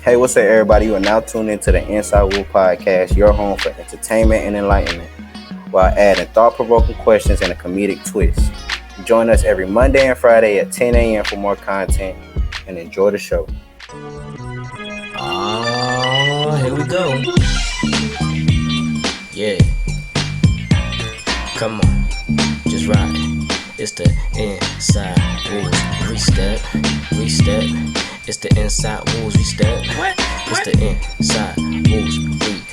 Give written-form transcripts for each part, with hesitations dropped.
Hey, what's up, everybody? You are now tuned into the Inside Woo Podcast, your home for entertainment and enlightenment, while adding thought-provoking questions and a comedic twist. Join us every Monday and Friday at 10 a.m. for more content, and enjoy the show. Oh, here we go. Yeah. Come on, just ride it. It's the Inside Wolves Restep. It's the Inside Wolves Restep. It's the Inside Wolves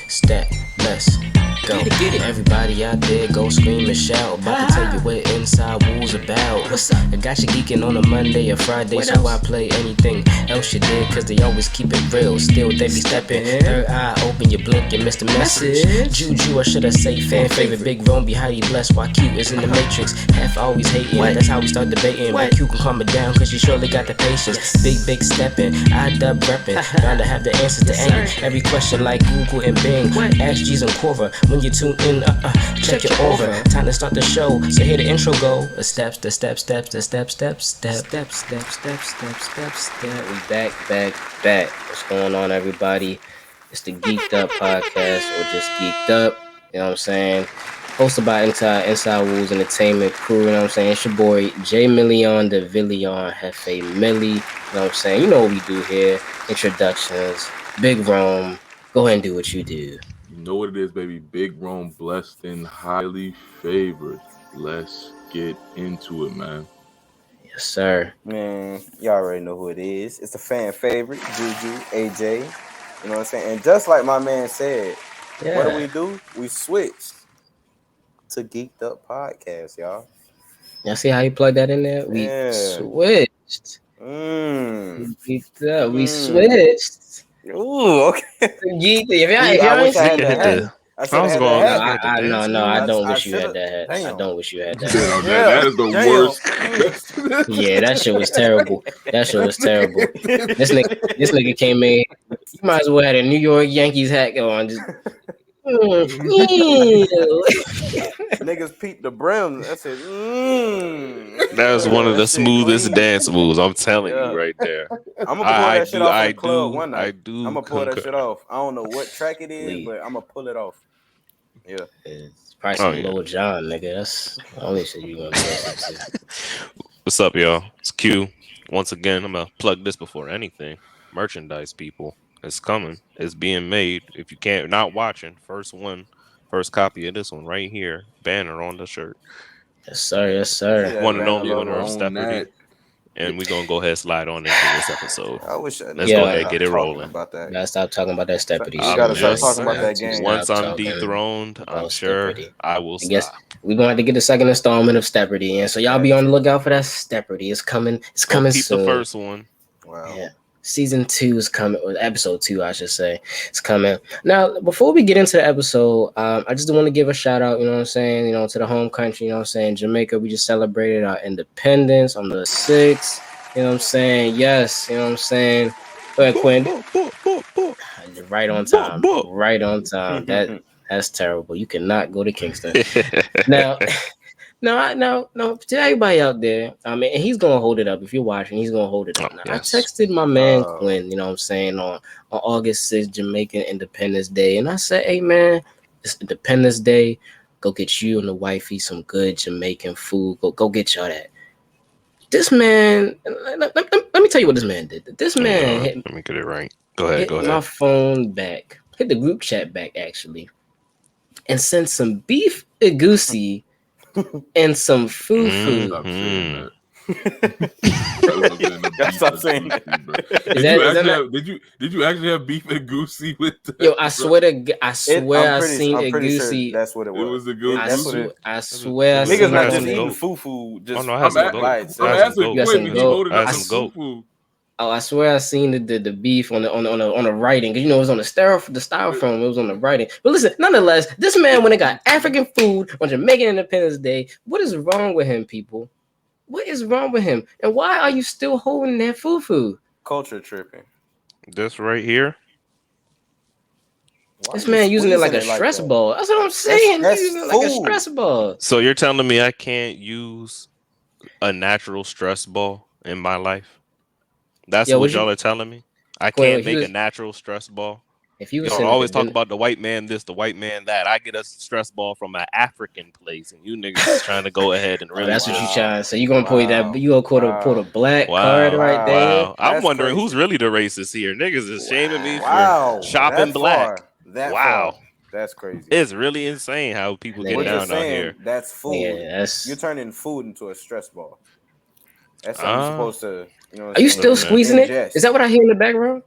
Restep. Let's go. Get it. Everybody out there, go scream and shout. About to tell you what Inside Wolves about. What's up? I got you geeking on a Monday or Friday, what so else? I play anything else you did, cause they always keep it real. Still they be stepping. Third eye open, you blink, you miss the message. Juju, or should I say fan favorite? Big Rome be highly blessed while Q is in the matrix. Half always hating, that's how we start debating. But Q can calm it down, cause you surely got the patience. Big stepping, I dub repping. Bound to have the answers to every question like Google and Bing. Ask G's and Quora when you tune in. Check it over. Time to start the show. So here the intro go. The steps. We back. What's going on, everybody? It's the Geeked Up Podcast, or just Geeked Up. You know what I'm saying? Hosted by Inside Wolves Entertainment crew. You know what I'm saying? It's your boy J Million de Villion Hefe Millie. You know what I'm saying? You know what we do here. Introductions. Big Rome. Go ahead and do what you do. You know what it is, baby. Big Rome, blessed and highly favored. Let's get into it, man. Yes, sir. Man, y'all already know who it is. It's the fan favorite, Juju, AJ. You know what I'm saying? And just like my man said, what do? We switched to Geeked Up Podcast, y'all. Y'all see how you plug that in there? We switched. Geeked Up. We switched. Ooh, okay. If y'all ain't seen that. I don't wish you had that hat. I don't wish you had that hat. That is the worst. Yeah, that shit was terrible. This nigga came in. You might as well had a New York Yankees hat on. Just niggas peeped the brim. I said, That was one of the smoothest dance moves. I'm telling you right there. I'm gonna pull that shit off in the club one night. I'm gonna pull that shit off. I don't know what track it is, but I'm gonna pull it off. Yeah, it's probably some Lil Jon, nigga. That's the only shit you gonna do. What's up, y'all? It's Q. Once again, I'm gonna plug this before anything. Merchandise, people. It's coming. It's being made. If you can't, not watching, first copy of this one right here. Banner on the shirt. Yes, sir. One and only winner of Stepardy. And we're gonna go ahead and slide on into this episode. Let's go ahead and get it rolling. About that. Gotta stop talking about that Stepardy. You gotta start talking about that game. Once I'm dethroned, I'm sure I will stop. We're gonna have to get the second installment of Stepardy, and so y'all be on the lookout for that Stepardy. It's coming. It's coming soon. Keep the first one. Wow. Yeah. Season 2 is coming, or episode 2, I should say. It's coming. Now, before we get into the episode, I just want to give a shout out, you know what I'm saying, to the home country, you know what I'm saying, Jamaica. We just celebrated our independence on the 6th, you know what I'm saying. Yes, you know what I'm saying. Go ahead, Quinn. Right on time. That's terrible. You cannot go to Kingston. Now, to everybody out there, and he's gonna hold it up. If you're watching, he's gonna hold it up. Now, yes. I texted my man Quinn, you know what I'm saying, on August 6th, Jamaican Independence Day, and I said, hey man, it's Independence Day. Go get you and the wifey some good Jamaican food. Go get y'all that. This man, let me tell you what this man did. This man let me get it right. Go ahead. My phone back, hit the group chat back actually, and sent some beef egusi and some FUFU. Stop saying that. Did you actually have beef and goosey with that? Yo, I swear I seen a goosey. Sure that's what it was. It was a goosey. I swear. Niggas not just eating FUFU. Just I had some goat. Oh, I swear I seen the beef on the writing, because it was on the styrofoam. It was on the writing. But listen, nonetheless, this man, when it got African food on Jamaican Independence Day, what is wrong with him, people? What is wrong with him? And why are you still holding that FUFU? Culture tripping. This right here. This man using it like a stress ball. That's what I'm saying. He's using it like a stress ball. So you're telling me I can't use a natural stress ball in my life? That's what y'all are telling me? I Quavo, can't make a natural stress ball. if you was Y'all in always talk then, about the white man this, the white man that. I get a stress ball from an African place, and you niggas is trying to go ahead and oh, really that's what you just trying. So you gonna pull that? Wow. You gonna pull the Wow. black card wow, right Wow. there? wow. I'm That's wondering who's crazy. really the racist here. Niggas is shaming me for Wow. shopping That black. far. That Wow, far. That's crazy. it's really insane how people get We're Nigga, just down out saying here. that's food. yeah, You're that's. turning food into a stress ball. That's something you're Uh, supposed to, you know what Are I'm you saying, still look, man. squeezing it? ingest. Is that what I hear in the background?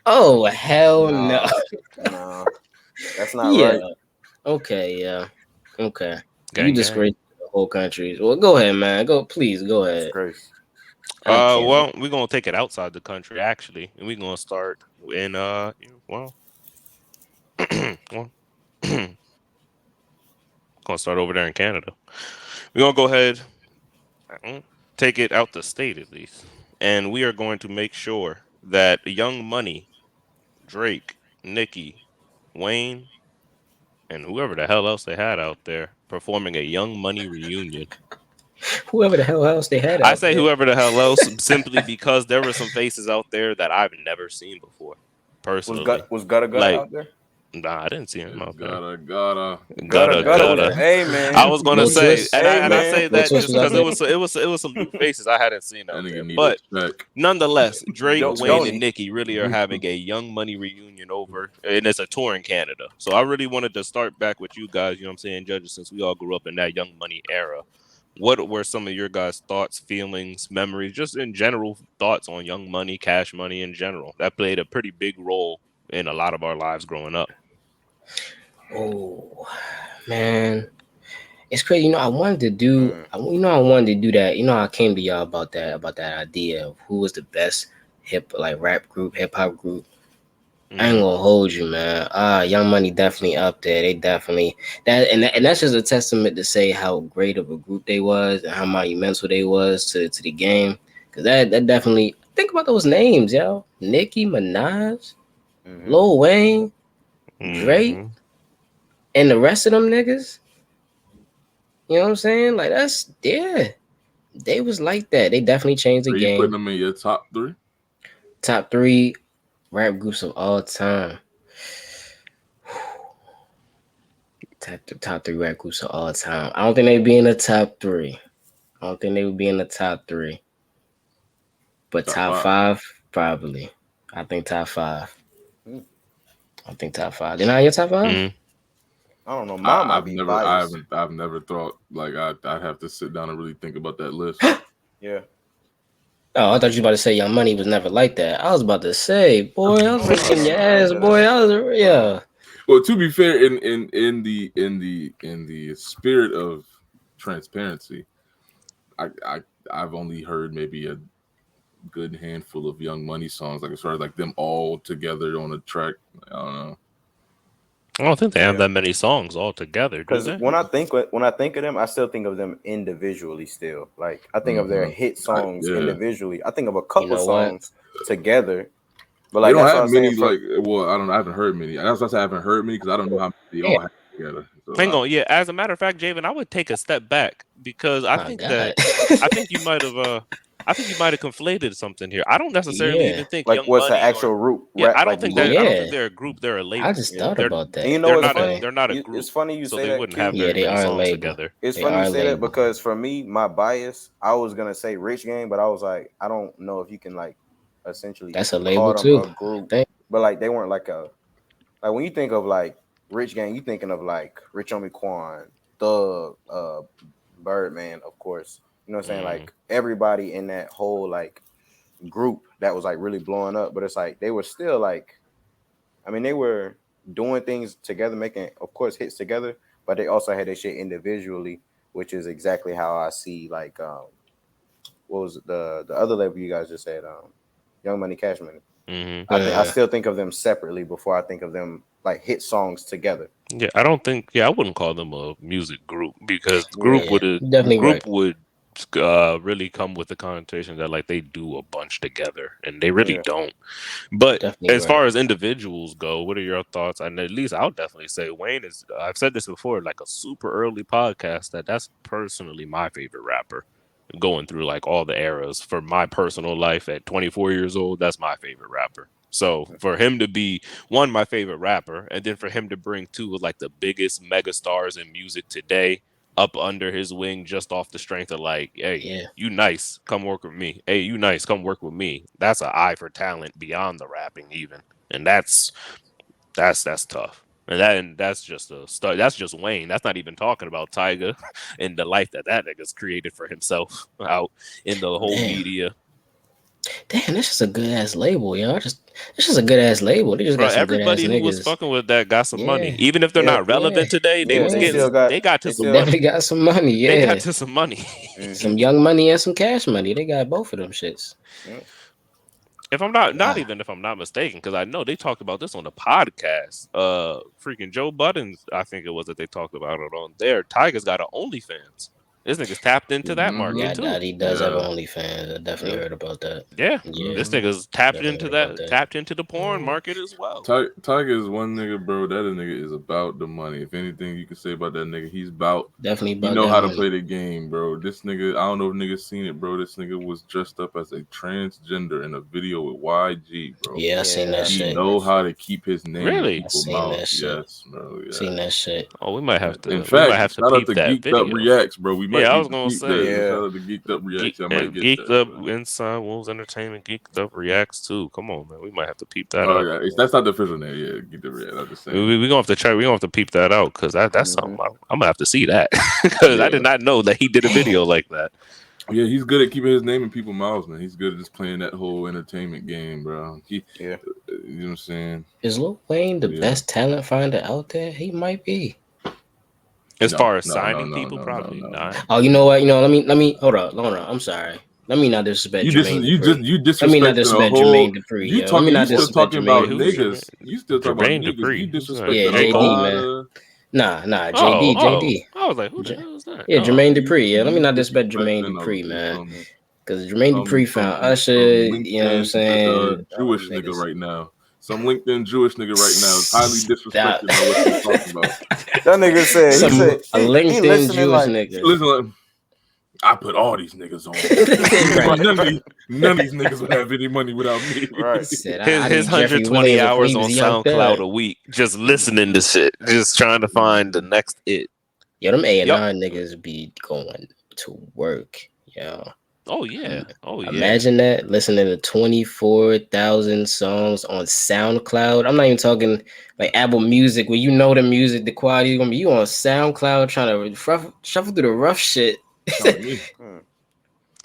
Oh hell no! Nah, nah, that's not Yeah. right. Okay. Yeah. Okay. You Gang, gang. disgrace the whole country. Well, go ahead, man. Please go ahead. Disgrace. I can't. Well, we're gonna take it outside the country actually, and we're gonna start in well, well, gonna start over there in Canada. We're gonna go ahead, take it out the state at least, and we are going to make sure that Young Money, Drake, Nicki, Wayne, and whoever the hell else they had out there performing a Young Money reunion. Whoever the hell else they had I out say there. whoever the hell else simply because there were some faces out there that I've never seen before, personally. Was Gutta Like, out there? nah, I didn't see him out there. Gotta. Gutta was. Gutter. Hey man. I was gonna Lil say, Twist. and I Man. say Lil that Twist just was out because there. it was some new faces I hadn't seen That out there. nigga need But a check. nonetheless, Drake, Wayne, and Don't Nicki really are having a Young Money reunion over, and it's a tour in Canada. So I really wanted to start back with you guys. You know what I'm saying, judges, since we all grew up in that Young Money era. What were some of your guys' thoughts, feelings, memories, just in general thoughts on Young Money, Cash Money in general? That played a pretty big role in a lot of our lives growing up. Oh man, it's crazy. You know, I wanted to do. I wanted to do that. You know, I came to y'all about that idea of who was the best rap group, hip hop group. I ain't gonna hold you, man. Young Money definitely up there. They definitely and that's just a testament to say how great of a group they was and how monumental they was to the game. Cause that definitely think about those names, yo. Nicki Minaj, Lil Wayne, Drake, Mm-hmm. and the rest of them niggas. You know what I'm saying? Like that's They was like that. They definitely changed the Are you putting game. them in your top 3? Top 3 rap groups of all time. Top 3 rap groups of all time. I don't think they'd be in the top 3. I don't think they would be in the top 3. But top 5, probably. I think top 5. I think top 5. They're not in your top 5? Mm-hmm. I don't know. Mine might be biased. I've never thought like I'd have to sit down and really think about that list. Yeah. Oh, I thought you were about to say Young Money was never like that. I was about to say, boy, I was breaking your ass, boy. Yeah. Well, to be fair, in the spirit of transparency, I've only heard maybe a good handful of Young Money songs, like as far as like them all together on a track. I don't know. I don't think they have that many songs all together, do Because they? when I think of them, I still think of them individually. Still, like I think of their hit songs individually. I think of a couple songs together, but like they don't that's have what I'm many. saying. Well, I don't know. I haven't heard many. That's why I haven't heard many because I don't know how many they all have together. So Hang on, yeah. As a matter of fact, Javen, I would take a step back because I think you might have conflated something here. I don't necessarily even think like Young what's the Money actual root? I don't think I don't think they're a group. They're a label. I just thought about that. And you know what's not funny? they're not a group. It's funny you so say they that. wouldn't Q. have very they many are a songs label. together. It's They funny are you a say that label. because for me, my bias, I was gonna say Rich Gang, but I was like, I don't know if you can like essentially That's a call label them too. a group, but like they weren't like when you think of like Rich Gang, you thinking of like Rich Homie Quan, Thug, Birdman, of course. You know what I'm saying? Like everybody in that whole like group that was like really blowing up, but it's like they were still like, I mean, they were doing things together, making of course hits together, but they also had their shit individually, which is exactly how I see like what was the other label you guys just said, Young Money, Cash Money. I still think of them separately before I think of them like hit songs together. Yeah, I don't think. Yeah, I wouldn't call them a music group because definitely group would really come with the connotation that like they do a bunch together, and they really don't. But definitely as far as individuals go, what are your thoughts? And at least I'll definitely say Wayne is. I've said this before, like a super early podcast. That's personally my favorite rapper. going through like all the eras. For my personal life at 24 years old, that's my favorite rapper. So for him to be one, my favorite rapper, and then for him to bring two of like the biggest mega stars in music today up under his wing just off the strength of like, hey, Yeah, you nice, come work with me. Hey, you nice, come work with me. That's an eye for talent beyond the rapping even. And that's tough. And that's just a start. That's just Wayne. That's not even talking about Tyga and the life that nigga's created for himself out in the whole damn, media. damn, this is a good ass label, yo. This is a good ass label. They just Bro, got some good ass everybody who was niggas. fucking with that got some money. Yeah, Even if they're Yeah, not yeah, relevant today, they yeah, was they yeah. still getting got they got they to some They still money. definitely got some money. They Yeah, got to some money. some young money and some cash money. They got both of them shits. If I'm not Wow. even if I'm not mistaken, because I know they talked about this on the podcast. Freaking Joe Budden, I think it was that they talked about it on there. Tiger's got an OnlyFans. This nigga's tapped into that Yeah, market I too. doubt he does have Yeah. an OnlyFans. I definitely heard about that. Yeah, Yeah, this nigga's tapped definitely into heard about that, that. tapped into the porn market as well. Tiger is one nigga, bro. That nigga is about the money. If anything you can say about that nigga, he's about. Definitely He about know that how to money. play the game, bro. This nigga, I don't know if niggas seen it, bro. This nigga was dressed up as a transgender in a video with YG, bro. Yeah, I seen that He shit. know how to keep his name in Really? I people's seen mouth. that shit. Yes, bro. Yeah. Seen that shit. Oh, we might have In to fact, shout out peep to that Geeked Up video. Reacts, bro. We might Yeah, I need was to gonna peep say. that. Yeah. Shout out to Geeked Up Reacts. I And might get Geeked that. Up Bro. Inside Wolves Entertainment, Geeked Up Reacts too. Come on, man. We might have to peep that Oh out. yeah, that's not the official name. Yeah, Geeked Up Reacts. I'm just We saying. gonna have to try. We gonna have to peep that out because that's something I'm gonna have to see that because I Yeah. did not know that he did a video like that. Yeah, he's good at keeping his name in people's mouths, man. He's good at just playing that whole entertainment game, bro. You know what I'm saying? Is Lil Wayne the Yeah. best talent finder out there? He might be. As No, far as no, signing no, people, no, probably no, not. no. Oh, you know what? Let me hold up. I'm sorry. Let me not disrespect Jermaine Dupri. You Let me not disrespecting a disrespect whole. Jermaine Dupri. You Yo. Let me talking? You not still disrespect talking Jermaine about Wait, who's Dupri. niggas? You still talking about Jermaine niggas? Dupri? You Who's that? disrespecting Yeah, a JD, lot man. of. Nah, Oh, JD. I was like, who the J- hell is that? Yeah, Oh, Jermaine Dupri. Yeah, let me You not disrespect Jermaine disrespecting Dupri, man. some Because Jermaine Dupri found Usher. You know what I'm LinkedIn saying? All Jewish them nigga niggas. right now. Some LinkedIn Jewish nigga right now is highly Stop. disrespected by what you're talking about. That nigga said A he LinkedIn listening Jewish like nigga. Listen, like, I put all these niggas on. Right. None of these niggas would have any money without me. right. Said, I his need Jeffrey 120 Williams before hours he on was a young SoundCloud thug. a week, just listening to shit, just trying to find the next it. Yo, them A&R Yup. niggas be going to work, yo. Oh yeah. Oh yeah. Imagine that, listening to 24,000 songs on SoundCloud. I'm not even talking like Apple Music, where you know the music, the quality is gonna be. You on SoundCloud trying to shuffle through the rough shit. Telling me.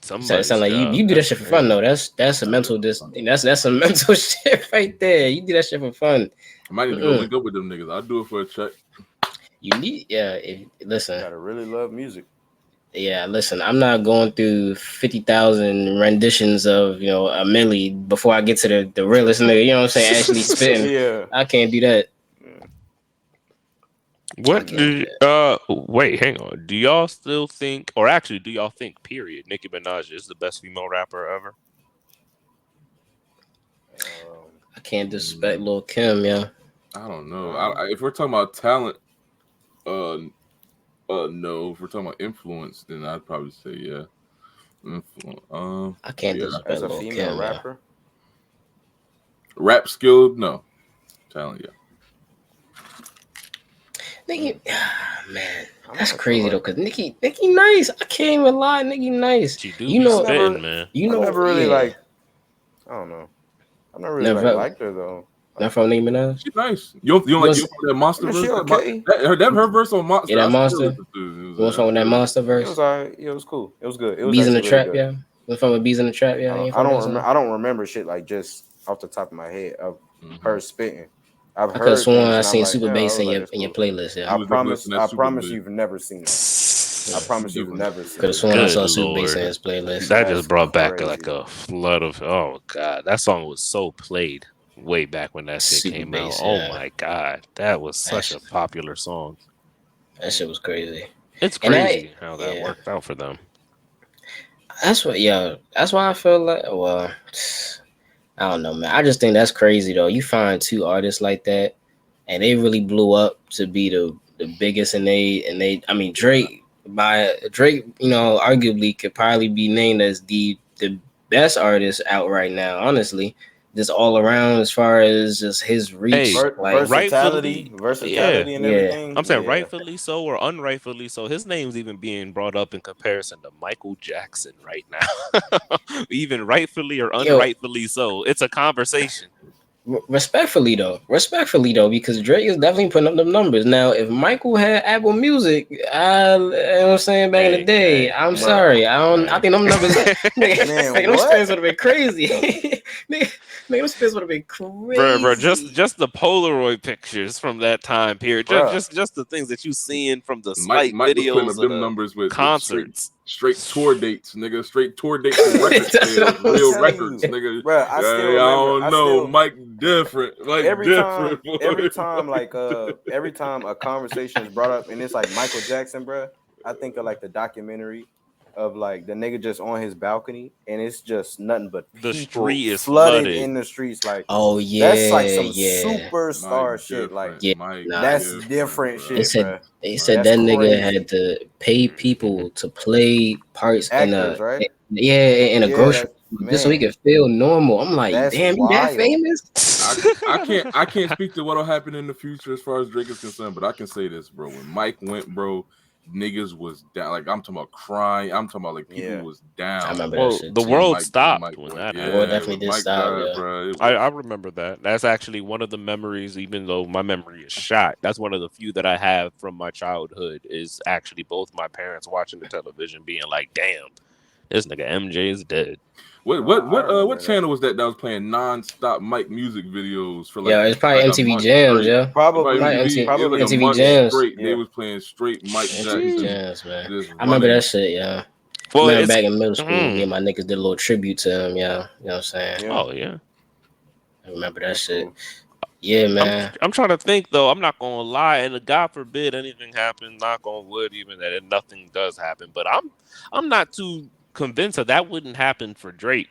Sound Somebody's like job. you do that That's shit for fun crazy. though. That's a mental that's some mental shit right there. You do that shit for fun. I might need to go link up with them niggas. I'll do it for a check. You need listen. Gotta really love music. Yeah, listen, I'm not going through 50,000 renditions of, a milli before I get to the realest nigga, you know what I'm saying, actually spitting. Yeah. I can't do that. What do wait, hang on. Do y'all still think, or actually do y'all think, period, Nicki Minaj is the best female rapper ever? I can't disrespect Lil Kim, yeah. I don't know. If we're talking about talent, no. If we're talking about influence, then I'd probably say yeah. I can't disrespect As a Lil female Kim, rapper. Rap skill, no. Talent, yeah. Nicki, man, that's crazy though, cause Nicki nice. I can't even lie, Nicki nice. She do be spitting, man. You know, I never really yeah. like. I don't know. I've never really liked her though. Not from Nicki Minaj. She's nice. You don't like that monster I mean, verse? she okay. Her verse on monster. Yeah, that I monster. still listen to it. What's wrong with that monster It verse? was alright. Yeah, it was cool. It was good. It was Bees in the actually Trap, really good. yeah. What's wrong with Bees in the Trap, yeah? I don't remember shit like just off the top of my head of her spitting. I could have sworn I seen Super Bass in your playlist. Yeah, I promise you've never seen it. I promise you've never seen it. Could have sworn I saw Super Bass in his playlist. That just brought back crazy. like a flood of, oh god, that song was so played way back when that shit came out. Oh my god, that was such a popular song. That shit was crazy. It's crazy how that worked out for them. That's why I feel like, well, I don't know, man. I just think that's crazy though. You find two artists like that, and they really blew up to be the biggest, and they. I mean, Drake by Drake, arguably could probably be named as the best artist out right now. Honestly, just all around as far as just his reach, Hey, versatility, yeah. and yeah. everything. I'm saying Yeah, rightfully so or unrightfully so. His name's even being brought up in comparison to Michael Jackson right now. Even rightfully or Yo, unrightfully so. It's a conversation. respectfully though, because Drake is definitely putting up them numbers. Now, if Michael had Apple Music, you know what I'm saying, back in the day, I'm hey. sorry, I think them numbers, Man, them what? spins would have been crazy. nigga, them spins would have been Bro, crazy. just the Polaroid pictures from that time period, Bruh. just the things that you seeing from the Mike slight was putting videos up of them the numbers with concerts. straight tour dates, nigga. Straight tour dates and record That's what sales, I'm real telling records, you, nigga. bruh, I still I remember. don't know, Mike different, Mike different. Boy. Every time a conversation is brought up and it's like Michael Jackson, bruh, I think of like the documentary of like the nigga just on his balcony and it's just nothing but The people street is flooded flooded. in the streets. Like Oh that's like yeah, some yeah, superstar Mike shit. Like different, yeah. Mike Nah, that's different, different bro. they shit, said bruh. they said That's that nigga crazy. had to pay people to play parts in Actors, a right? in a Yeah, grocery that's just so he man. could feel normal. I'm like, That's damn, you that wild. famous? I can't speak to what'll happen in the future as far as Drake is concerned, but I can say this, bro. When Mike went, bro, niggas was down. Like I'm talking about crying. I'm talking about like people Yeah. was I down remember that Well, shit the too. world When stopped Mike when went. that The world happened. Yeah, definitely when did Mike stop, died, yeah. bro. It I was remember that. That's actually one of the memories, even though my memory is shot. That's one of the few that I have from my childhood is actually both my parents watching the television being like, damn, this nigga MJ is dead. I what remember that. channel was that was playing non-stop Mike music videos for Yeah, it's probably like a MTV month Jams, straight? yeah. Probably Probably, MTV. It was like a MTV. MTV month Yeah, Jams. straight. They yeah. was playing straight Mike MTV Jackson, Jams, man. just I remember that running. shit, yeah. I Well, remember it's back in middle school, me mm, and my niggas did a little tribute to him, yeah. You know what I'm saying? Yeah, oh yeah. I remember that that's shit. cool. Yeah, man. I'm trying to think though. I'm not gonna lie, and God forbid anything happens. Knock on wood, even that nothing does happen. But I'm not too convinced that wouldn't happen for Drake.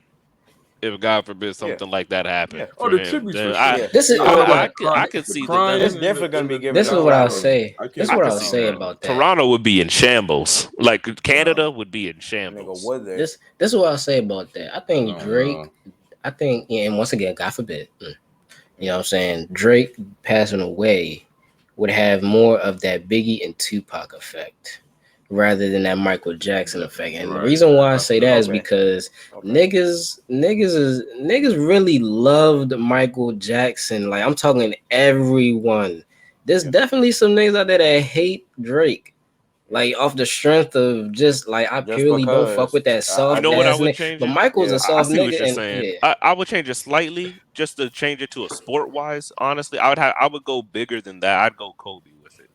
If God forbid Yeah, something like that happened yeah, Oh, for the him, tributes for then sure. yeah. This is I feel like I could the see It's crying them. definitely gonna and be the given this a is what I'll Toronto. platform. say. I This can't is I what wait to could I'll see see say that. about that. Toronto would be in shambles. Like Canada No, would be in Nigga, shambles. was there? This is what I'll say about that. I think no, Drake, no. yeah, and once again, God forbid, you know what I'm saying? Drake passing away would have more of that Biggie and Tupac effect rather than that Michael Jackson effect. And the Right. reason why I I say feel that you. is Okay, because okay. niggas really loved Michael Jackson. Like I'm talking everyone. There's Yeah, definitely some niggas out there that hate Drake. Like off the strength of just like I just purely don't fuck because with that I You soft know what I ass just would nigga. change But it? Michael's a yeah, I soft see what nigga, you're and saying. yeah. I would change it slightly just to change it to a sport wise. Honestly, I would go bigger than that. I'd go Kobe with it.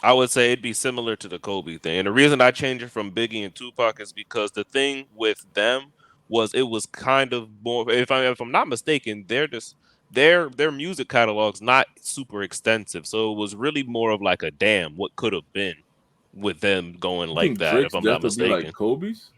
I would say it'd be similar to the Kobe thing. And the reason I changed it from Biggie and Tupac is because the thing with them was it was kind of more if I'm not mistaken, they're just their music catalog's not super extensive. So it was really more of like a damn what could have been with them going You like think that, if Drake's I'm not death would be like mistaken. Kobe's?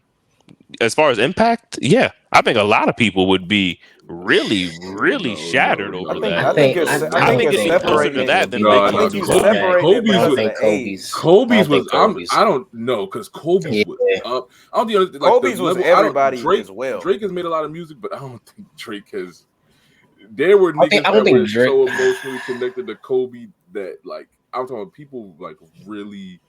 As far as impact, yeah. I think a lot of people would be really, really No, no, shattered over no, I that. I no, think think it's I, no, I I I think don't no, think it's it'd be think I don't closer to separating think it. that it'd be than like no, I Biggie that. and think no. you I don't Tupac. think separating it I don't because of the think age. Kobe's. I Kobe's don't was think Kobe's. I don't know because Yeah, Kobe's was up. I don't think like the Kobe's was level. I don't everybody Drake. as well. Drake has made a lot of music, but I don't think Drake has. There were I niggas don't that think were Drake. so emotionally connected to Kobe that like I'm talking about people like really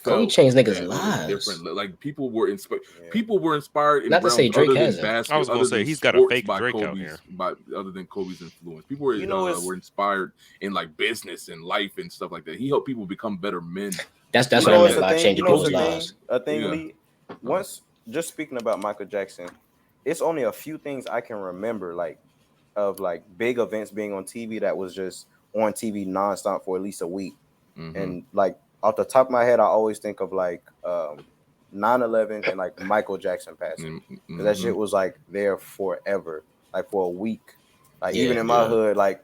Kobe felt changed niggas' that on a different lives. like people were inspired. Yeah, People were inspired in Not to say realms Drake other than hasn't. I basket, was gonna other say than he's got a sports fake Drake out here. By other than Kobe's influence. People were you know it's were inspired in like business and life and stuff like that. He helped people become better men. That's you what I know it's meant a That by thing. You changing know it's people's a Kobe, thing. lives. A thing, yeah. Lee. Once just speaking about Michael Jackson, it's only a few things I can remember like of like big events being on TV that was just on TV nonstop for at least a week. Mm-hmm. And like off the top of my head, I always think of like 9/11 and like Michael Jackson passing. Because that Mm-hmm. shit was like there forever, like for a week. Like even Yeah. in my Yeah. hood, like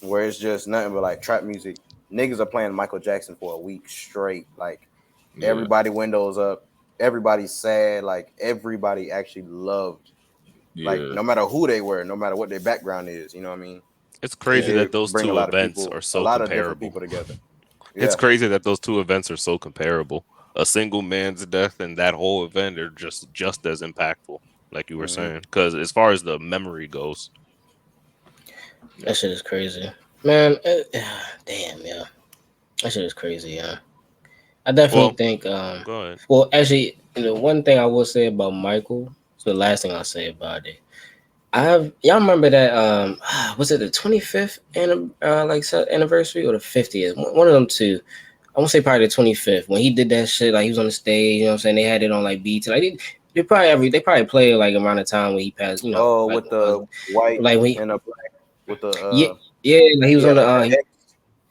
where it's just nothing but like trap music, niggas are playing Michael Jackson for a week straight. Like Yeah. everybody windows up, everybody's sad, like everybody actually loved, like Yeah. no matter who they were, no matter what their background is, you know what I mean? It's It crazy Yeah. that did those bring a two lot of events people, are a so lot of different comparable. people together. It's crazy that those two events are so comparable. A single man's death and that whole event are just as impactful, like you were saying. Because as far as the memory goes, That shit is crazy, man. Damn, yeah, that shit is crazy, yeah. I definitely well, think. go ahead. Well, actually, one thing I will say about Michael. So the last thing I'll say about it, y'all remember that was it the 25th anniversary or the 50th? One of them two. I won't say probably the 25th when he did that shit. Like he was on the stage, you know what I'm saying? They had it on like BT. Like they probably play it like around the time when he passed. You know, Oh, like with the white like when and the black, with the yeah, yeah, like he was on yeah, the like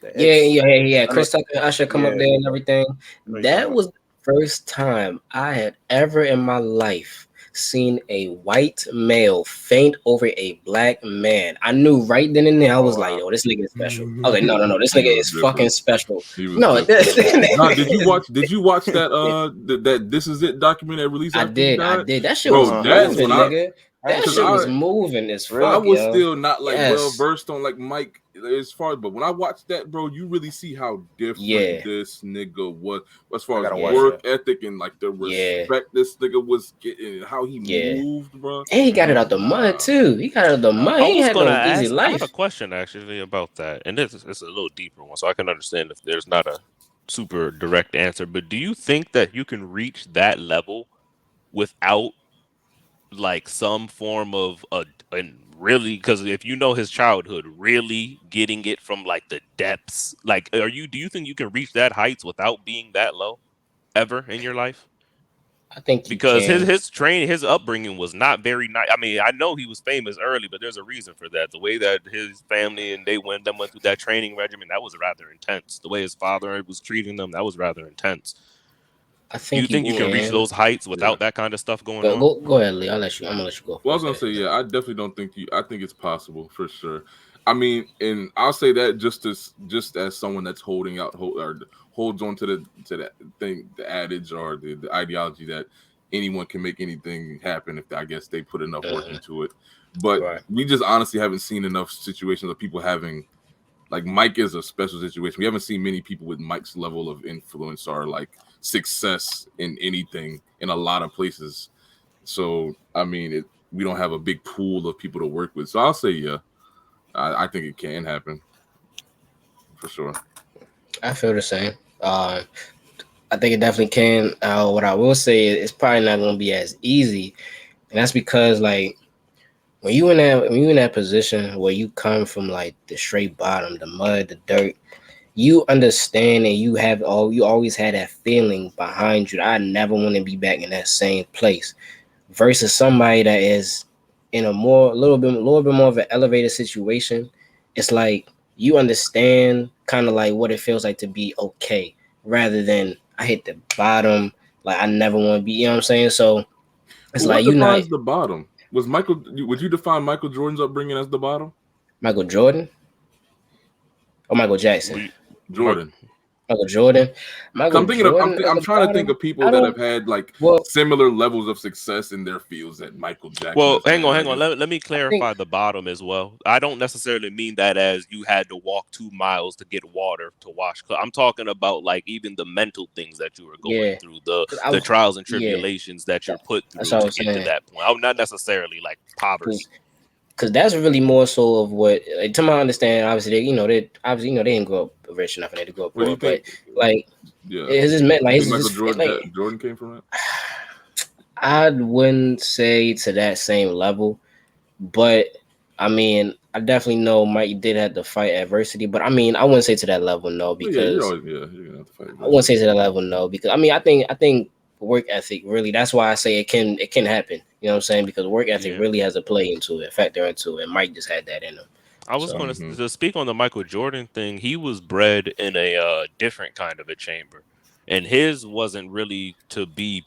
the yeah, X. yeah, yeah, yeah. I know, Chris Tucker and Usher come up yeah, there and everything. I know you're talking That about. was the first time I had ever in my life seen a white male faint over a black man. I knew right then and there. I Oh was like, wow. "Yo, this nigga is special." I was like, "No, no, no, this He nigga was is fucking different. special." He was No, different. Nah, did you this watch? Did you watch that? That This Is It document that released I after he did. I died, did. That shit was bro. That's when moving, I, nigga. I ain't That because shit seen was it. moving as I fuck, Really? was yo. still not like well Yes. versed on like Mike as far, but when I watched that, bro, you really see how different Yeah. this nigga was as I far as gotta watch Yeah. work that. ethic and like the Yeah. respect this nigga was getting and how he Yeah. moved, bro. And he got it Mm-hmm. out the mud Nah, too. He got it out the nah. mud. I He ain't was had gonna no easy ask. I have a life. question actually about that, and it's a little deeper one, so I can understand if there's not a super direct answer. But do you think that you can reach that level without like some form of and really, because if you know his childhood, really getting it from like the depths, like do you think you can reach that heights without being that low ever in your life? I think you Because can. his upbringing was not very nice. I mean, I know he was famous early, but there's a reason for that. The way that his family and them went through that training regimen, that was rather intense. The way his father was treating them, that was rather intense. I Do you think you think you can reach can. those heights Yeah. without that kind of stuff going Go on? go go ahead, Lee. I'm gonna let you go Well, I was first. gonna Ahead. say, yeah, I definitely don't think you. I think it's possible for sure. I mean, and I'll say that just as someone that's or holds on to that thing, the adage or the ideology that anyone can make anything happen if I guess they put enough work into it. But Right. we just honestly haven't seen enough situations of people having like Mike is a special situation. We haven't seen many people with Mike's level of influence or like success in anything in a lot of places. So I mean, we don't have a big pool of people to work with. So I'll say yeah, I think it can happen for sure. I feel the same. I think it definitely can. What I will say is it's probably not gonna be as easy, and that's because like when you in that position where you come from like the straight bottom, the mud, the dirt, you understand and you always had that feeling behind you. I never want to be back in that same place. Versus somebody that is in a little bit more of an elevated situation. It's like you understand kind of like what it feels like to be okay, rather than I hit the bottom. Like I never want to be. You know what I'm saying? So it's Well, what like you not defines the bottom? Was Michael? Would you define Michael Jordan's upbringing as the bottom? Michael Jordan or Michael Jackson. We, Mark, Jordan. Michael Jordan. So Michael I'm thinking of Jordan at I'm the trying to think bottom. of people I that have don't. had like Well, similar levels of success in their fields that Michael Jackson well, has hang had. on, I hang on. guess. Let me I think clarify the bottom as well. I don't necessarily mean that as you had to walk 2 miles to get water to wash. I'm talking about like even the mental things that you were going yeah. through, Cause I the was trials and yeah. tribulations that you're put That's through what I to was get to saying. that point. I'm not necessarily like poverty. Because that's really more so of what, like, to my understanding, obviously they didn't grow up rich enough and they had to grow up Where do poor, you but think? like Yeah, it's just meant like you it's think Michael just Jordan like Jordan came from it? I wouldn't say to that same level, but I mean I definitely know Mike did have to fight adversity, but I mean I wouldn't say to that level no Oh yeah, you're because always you're gonna have to fight I wouldn't adversity. say to that level no because I think work ethic really that's why I say it can happen. You know what I'm saying? Because work ethic Yeah. really has a play into it, factor into it. And Mike just had that in him. I was So going Mm-hmm. to speak on the Michael Jordan thing. He was bred in a different kind of a chamber, and his wasn't really to be.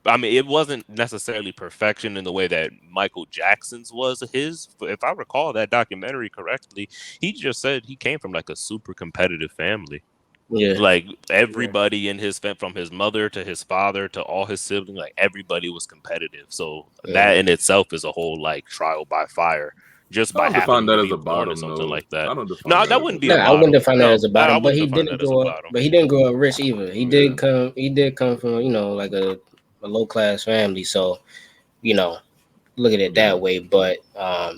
I mean, it wasn't necessarily perfection in the way that Michael Jackson's was. His, if I recall that documentary correctly, he just said he came from like a super competitive family. yeah. Like Yeah. everybody in his from his mother to his father to all his siblings, like everybody was competitive. So that Mhm. in itself is a whole like trial by fire just I by don't define happening to that as be a born or bottom, something though. like that. I don't define No, that that as a wouldn't be No, a I bottom. wouldn't bottom. define that No, as a I bottom, but wouldn't he define that didn't as a grow up. bottom. But he didn't grow up rich either. He Yeah. did come. He did come from like a low class family. So look at it Yeah. that way. But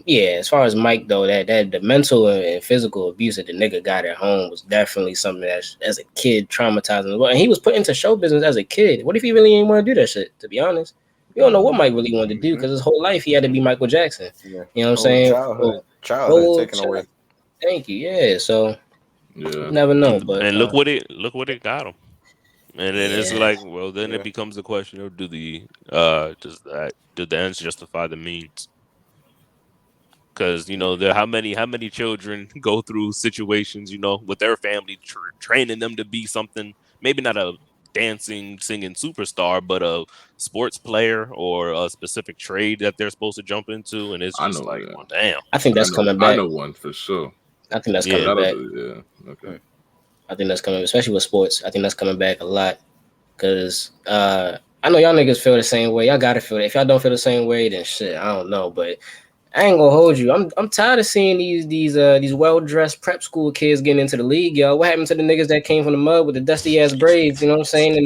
yeah, as far as Mike though, that the mental and physical abuse that the nigga got at home was definitely something that as a kid traumatizing. And he was put into show business as a kid. What if he really didn't want to do that shit? To be honest, we don't know what Mike really wanted to do because his whole life he had to be Michael Jackson. Yeah. You know what I'm Whole saying? childhood taken away. Thank you. Yeah. So Yeah. never know, but And look what it got him. And then it's yeah. like, well, then Yeah. it becomes the question of do the ends justify the means? Because there how many children go through situations with their family training them to be something, maybe not a dancing singing superstar, but a sports player or a specific trade that they're supposed to jump into, and it's I just know. like, Yeah. well, damn. I think that's coming I back. know one for sure. I think that's Yeah. coming back. Yeah. Okay. I think that's coming, especially with sports. I think that's coming back a lot because I know y'all niggas feel the same way. Y'all gotta feel it. If y'all don't feel the same way, then shit, I don't know. But I ain't gonna hold you. I'm tired of seeing these well dressed prep school kids getting into the league, yo. What happened to the niggas that came from the mud with the dusty ass braids? You know what I'm saying? In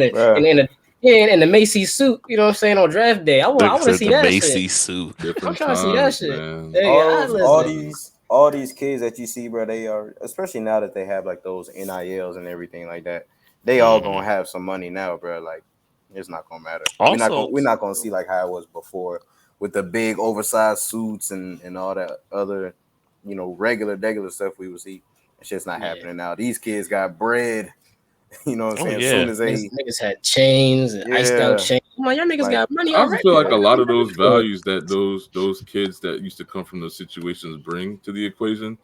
the Macy's suit. You know what I'm saying on draft day. I want to see The that shit. Macy's suit. I'm Different trying to see that times, shit. man. Hey, All these kids that you see, bro, they are, especially now that they have like those NILs and everything like that, they all gonna have some money now, bro. Like it's not gonna matter. Also, We're not gonna see like how it was before with the big oversized suits and all that other, regular stuff we would see. It's just not happening now. These kids got bread. You know what I'm saying? As soon as they niggas had chains and iced out chains. Come on, y'all niggas got money I also already. feel like a lot of those values that those kids that used to come from those situations bring to the equation,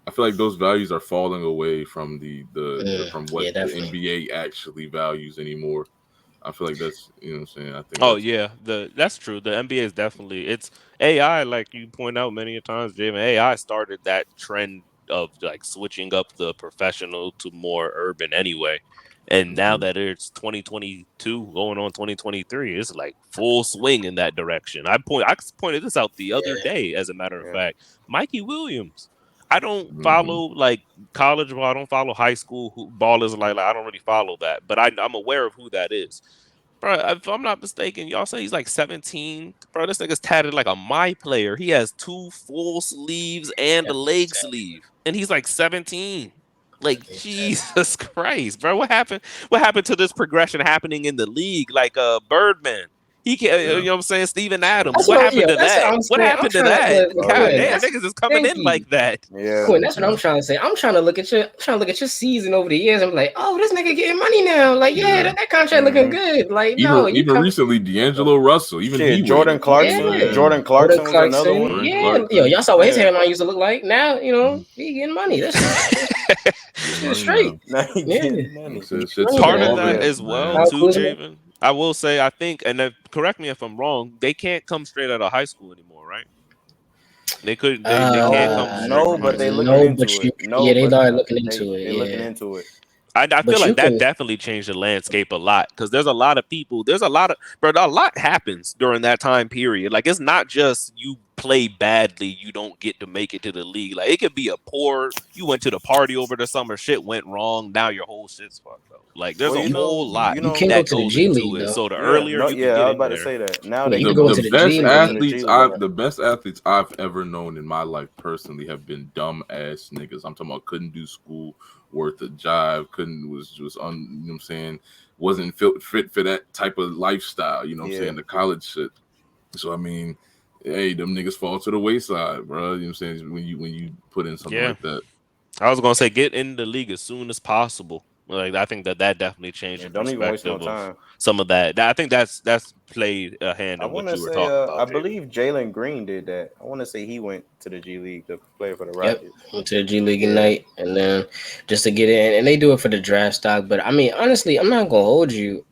I feel like those values are falling away from from what the NBA actually values anymore. I feel like that's what I'm saying. I think that's true. The NBA is definitely it's AI, like you point out many times, Javen. AI started that trend of like switching up the professional to more urban anyway. And now that it's 2022 going on 2023, it's like full swing in that direction. I pointed this out the other day, as a matter of fact. Mikey Williams. I don't follow like college ball. I don't follow high school ball. Is like I don't really follow that, but I'm aware of who that is. Bro, if I'm not mistaken, y'all say he's like 17. Bro, this nigga's tatted like a my player. He has 2 full sleeves and a leg sleeve, and he's like 17. Like Jesus Christ, bro. What happened? What happened to this progression happening in the league? Like Birdman. He can't, you know what I'm saying? Steven Adams. What happened to that? What happened to that? God damn, niggas is coming in like that. Yeah. Quinn, that's what I'm trying to say. I'm trying to look at your season over the years. I'm like, oh, this nigga getting money now. Like, that contract looking good. Like, even recently, D'Angelo Russell, even Jordan Clarkson. Jordan Clarkson was another one. Yo, y'all saw what his hairline used to look like. Now, he getting money. That's straight. Part of that as well, too, Javen. I will say, I think, and correct me if I'm wrong, they can't come straight out of high school anymore, right? They couldn't. They can't come. No, but they looking into it. They are looking into it. They're looking into it. I feel like that definitely changed the landscape a lot because there's a lot of people. There's a lot happens during that time period. Like it's not just you play badly, you don't get to make it to the league. Like it could be you went to the party over the summer, shit went wrong, now your whole shit's fucked up. Like there's a whole lot you can't go to the G League though. So the earlier you can get I was about to say that. Now the best athletes I've ever known in my life personally have been dumb ass niggas. I'm talking about couldn't do school worth a jive, wasn't fit for that type of lifestyle, the college shit. So I mean, hey, them niggas fall to the wayside, bro. You know what I'm saying? When you put in something like that. I was gonna say get in the league as soon as possible. Like I think that definitely changed the don't even waste no perspective time. of some of that. I think that's played a hand in what you were talking about. I believe Jalen Green did that. I want to say he went to the G League to play for the Rockets. Went to the G League Ignite, and then just to get in, and they do it for the draft stock. But I mean, honestly, I'm not gonna hold you.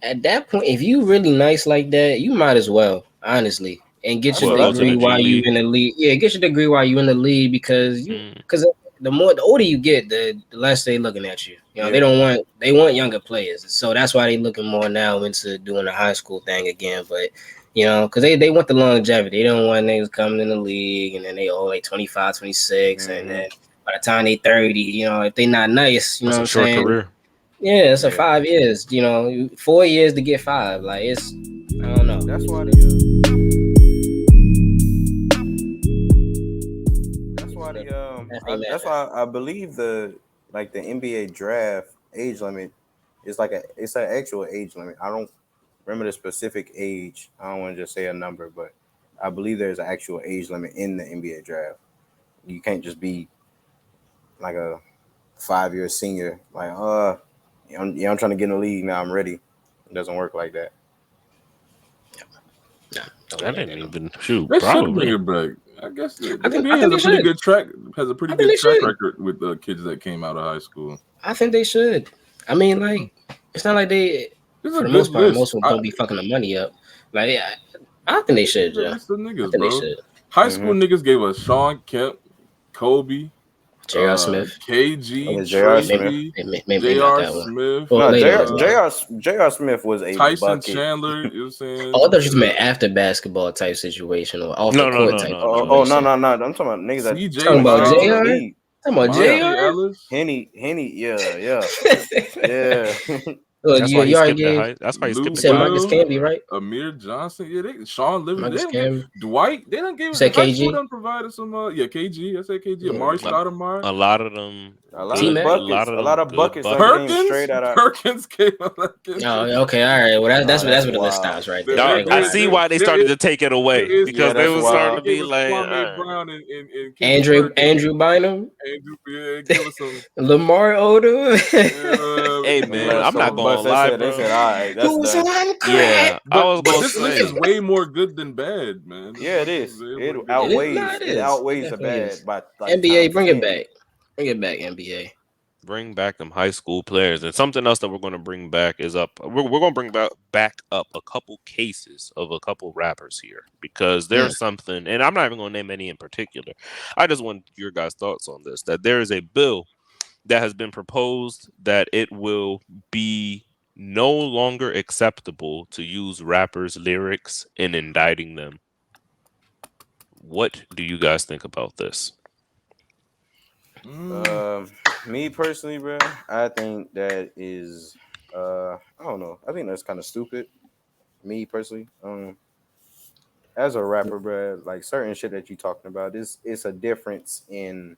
At that point, if you really nice like that, you might as well, honestly, and get your degree while you in the league. Yeah, get your degree while you in the league because the older you get, the less they looking at you. They want younger players, so that's why they looking more now into doing the high school thing again. But You know, because they want the longevity. They don't want niggas coming in the league and then they owe like 25, 26, and then by the time they 30, you know, if they not nice, you That's know a what I'm short saying? career. Yeah, it's a Yeah. 5 years. You know, 4 years to get 5. Like it's, I don't know. That's why that's why I believe the NBA draft age limit is it's an actual age limit. I don't remember the specific age. I don't want to just say a number, but I believe there's an actual age limit in the NBA draft. You can't just be like a 5-year senior, like I'm trying to get in the league now. I'm ready. It doesn't work like that. I didn't even shoot. They should bring Probably. it back. I guess the I think NBA has a pretty good track should. record with the kids that came out of high school. I think they should. I mean, like, it's not like they, This is for a the good most part, list. most of them don't be fucking the money up. Like, I think they should, Joe. List of niggas, I think bro. they should. High school niggas gave us Sean Kemp, Kobe, J.R. Smith, KG, J.R. Tracy, maybe not J.R. that one. Smith. Well, No, later, J.R. Smith was a Tyson bucket. Chandler. You know what I'm saying? Oh, I thought you meant after basketball type situation or off No, the no, court no, type. no, situation. Oh no. I'm talking about niggas that CJ Talking about Miles, JR? league. Talking about Monty JR? Ellis. Henny, yeah. Look, That's you why he already skipped the gave. high. That's why he Lou skipped You the said Will, Marcus college. Camby, right? Amir Johnson. Yeah, Sean Living. Marcus They don't Camby. give Dwight. They don't give. You said High school KG? done provided some. KG. I said KG. Yeah. Amari Stoudemire. A lot of them. A lot good- of buckets. A lot of good buckets that buckets. came straight out of. Perkins came out of Oh, okay, all right. Well, that's where the list wild. stops right There- there. I Now, ain't I gonna see lie. why they started to take it away because they that's was wild. starting to be Gave us like Kwame Brown and Andrew Bynum, give us some. Lamar Odom. Hey man, I'm not gonna lie, bro. They said, all right, that's Who was done. on crack? Yeah, I was But gonna this list is say. way more good than bad, man. Yeah, it is. It It outweighs outweighs the definitely bad is. by like NBA, times bring 10. it back. Bring it back, NBA. Bring back them high school players, and something else that we're going to bring back is we're going to bring back up a couple cases of a couple rappers here because there's something, and I'm not even going to name any in particular. I just want your guys' thoughts on this. That there is a bill that has been proposed that it will be no longer acceptable to use rappers' lyrics in indicting them. What do you guys think about this? Me personally, bro, I think that is I don't know. I think that's kind of stupid. Me personally, as a rapper, bro, like certain shit that you talking about, it's a difference in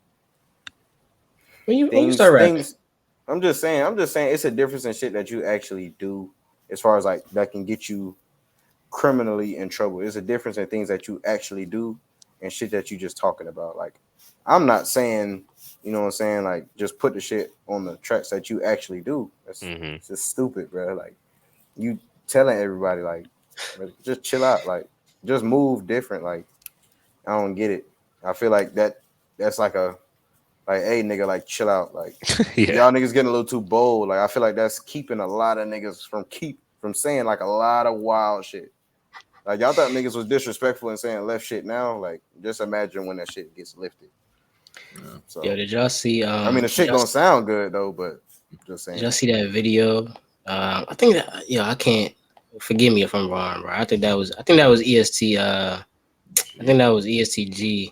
When you start rapping, I'm just saying it's a difference in shit that you actually do as far as like that can get you criminally in trouble. It's a difference in things that you actually do and shit that you just talking about. Like, I'm not saying, you know what I'm saying, like just put the shit on the tracks that you actually do. That's it's just stupid, bro. Like, you telling everybody like, just chill out, like just move different. Like, I don't get it. I feel like that's like hey nigga, like chill out. Like y'all niggas getting a little too bold. Like, I feel like that's keeping a lot of niggas from saying like a lot of wild shit. Like, y'all thought niggas was disrespectful and saying left shit now. Like, just imagine when that shit gets lifted. Yeah. So, did y'all see? I mean, the shit gonna sound good though, but just saying. Did y'all see that video? I think that I can't. Forgive me if I'm wrong, bro. I think that was EST. I think that was ESTG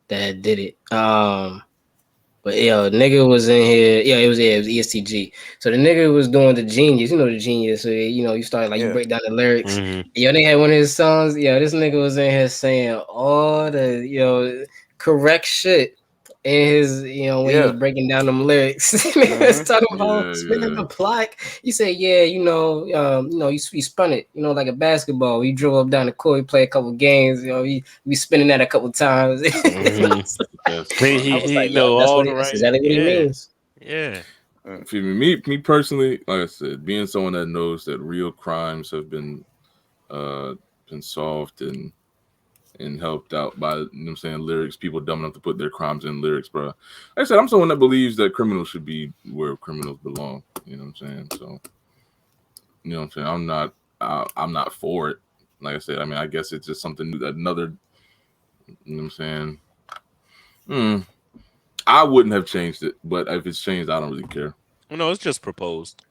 that did it. But nigga was in here. Yeah, it was ESTG. So the nigga was doing the Genius. You know the Genius. So you start like you break down the lyrics. They had one of his songs. This nigga was in here saying all the correct shit in his when he was breaking down them lyrics. He was talking about spinning the block. He said, you spun it, like a basketball. He drove up down the court, he played a couple games, we spinning that a couple times. He know all the right. That's exactly what he means. Yeah. Me personally, like I said, being someone that knows that real crimes have been solved and helped out by, lyrics, people dumb enough to put their crimes in lyrics, bro. Like I said, I'm someone that believes that criminals should be where criminals belong. You know what I'm saying? So, you know what I'm saying? I'm not for it. Like I said, I mean, I guess it's just something new, another, you know what I'm saying? I wouldn't have changed it, but if it's changed, I don't really care. No, it's just proposed.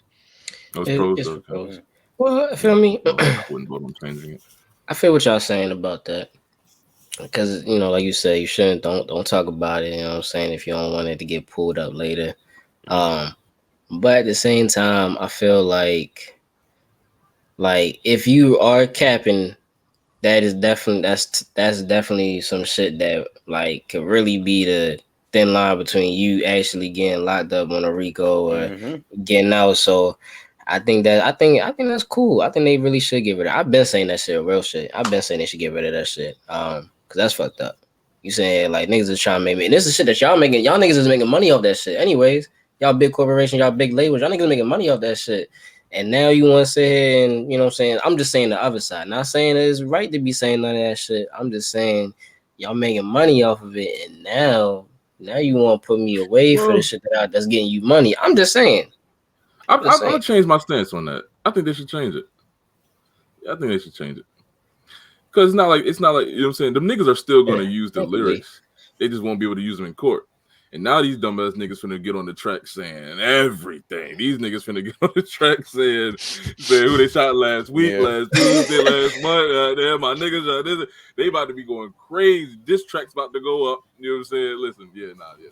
It's proposed. Well, feel me? I wouldn't vote on changing it. I feel what y'all saying about that. Because like you said, you shouldn't don't talk about it. You know what I'm saying? If you don't want it to get pulled up later. Um, but at the same time, I feel like if you are capping, that is definitely that's definitely some shit that like could really be the thin line between you actually getting locked up on a RICO or getting out. So I think that's cool. I think they really should get rid of. I've been saying that shit, real shit. I've been saying they should get rid of that shit. Cause that's fucked up. You saying like niggas is trying to make me, and this is shit that y'all making. Y'all niggas is making money off that shit. Anyways, y'all big corporation, y'all big labels, y'all niggas making money off that shit. And now you want to sit here and what I'm saying. I'm just saying the other side. Not saying it's right to be saying none of that shit. I'm just saying y'all making money off of it, and now you want to put me away for the shit that's getting you money. I'm just saying. I'm gonna change my stance on that. I think they should change it. I think they should change it. Because it's not like you know what I'm saying. The niggas are still gonna use the lyrics. They just won't be able to use them in court. And now these dumbass niggas finna get on the track saying everything. These niggas finna get on the track saying who they shot last week, last Tuesday, last month. Damn, my niggas, they about to be going crazy. This track's about to go up. You know what I'm saying? Listen,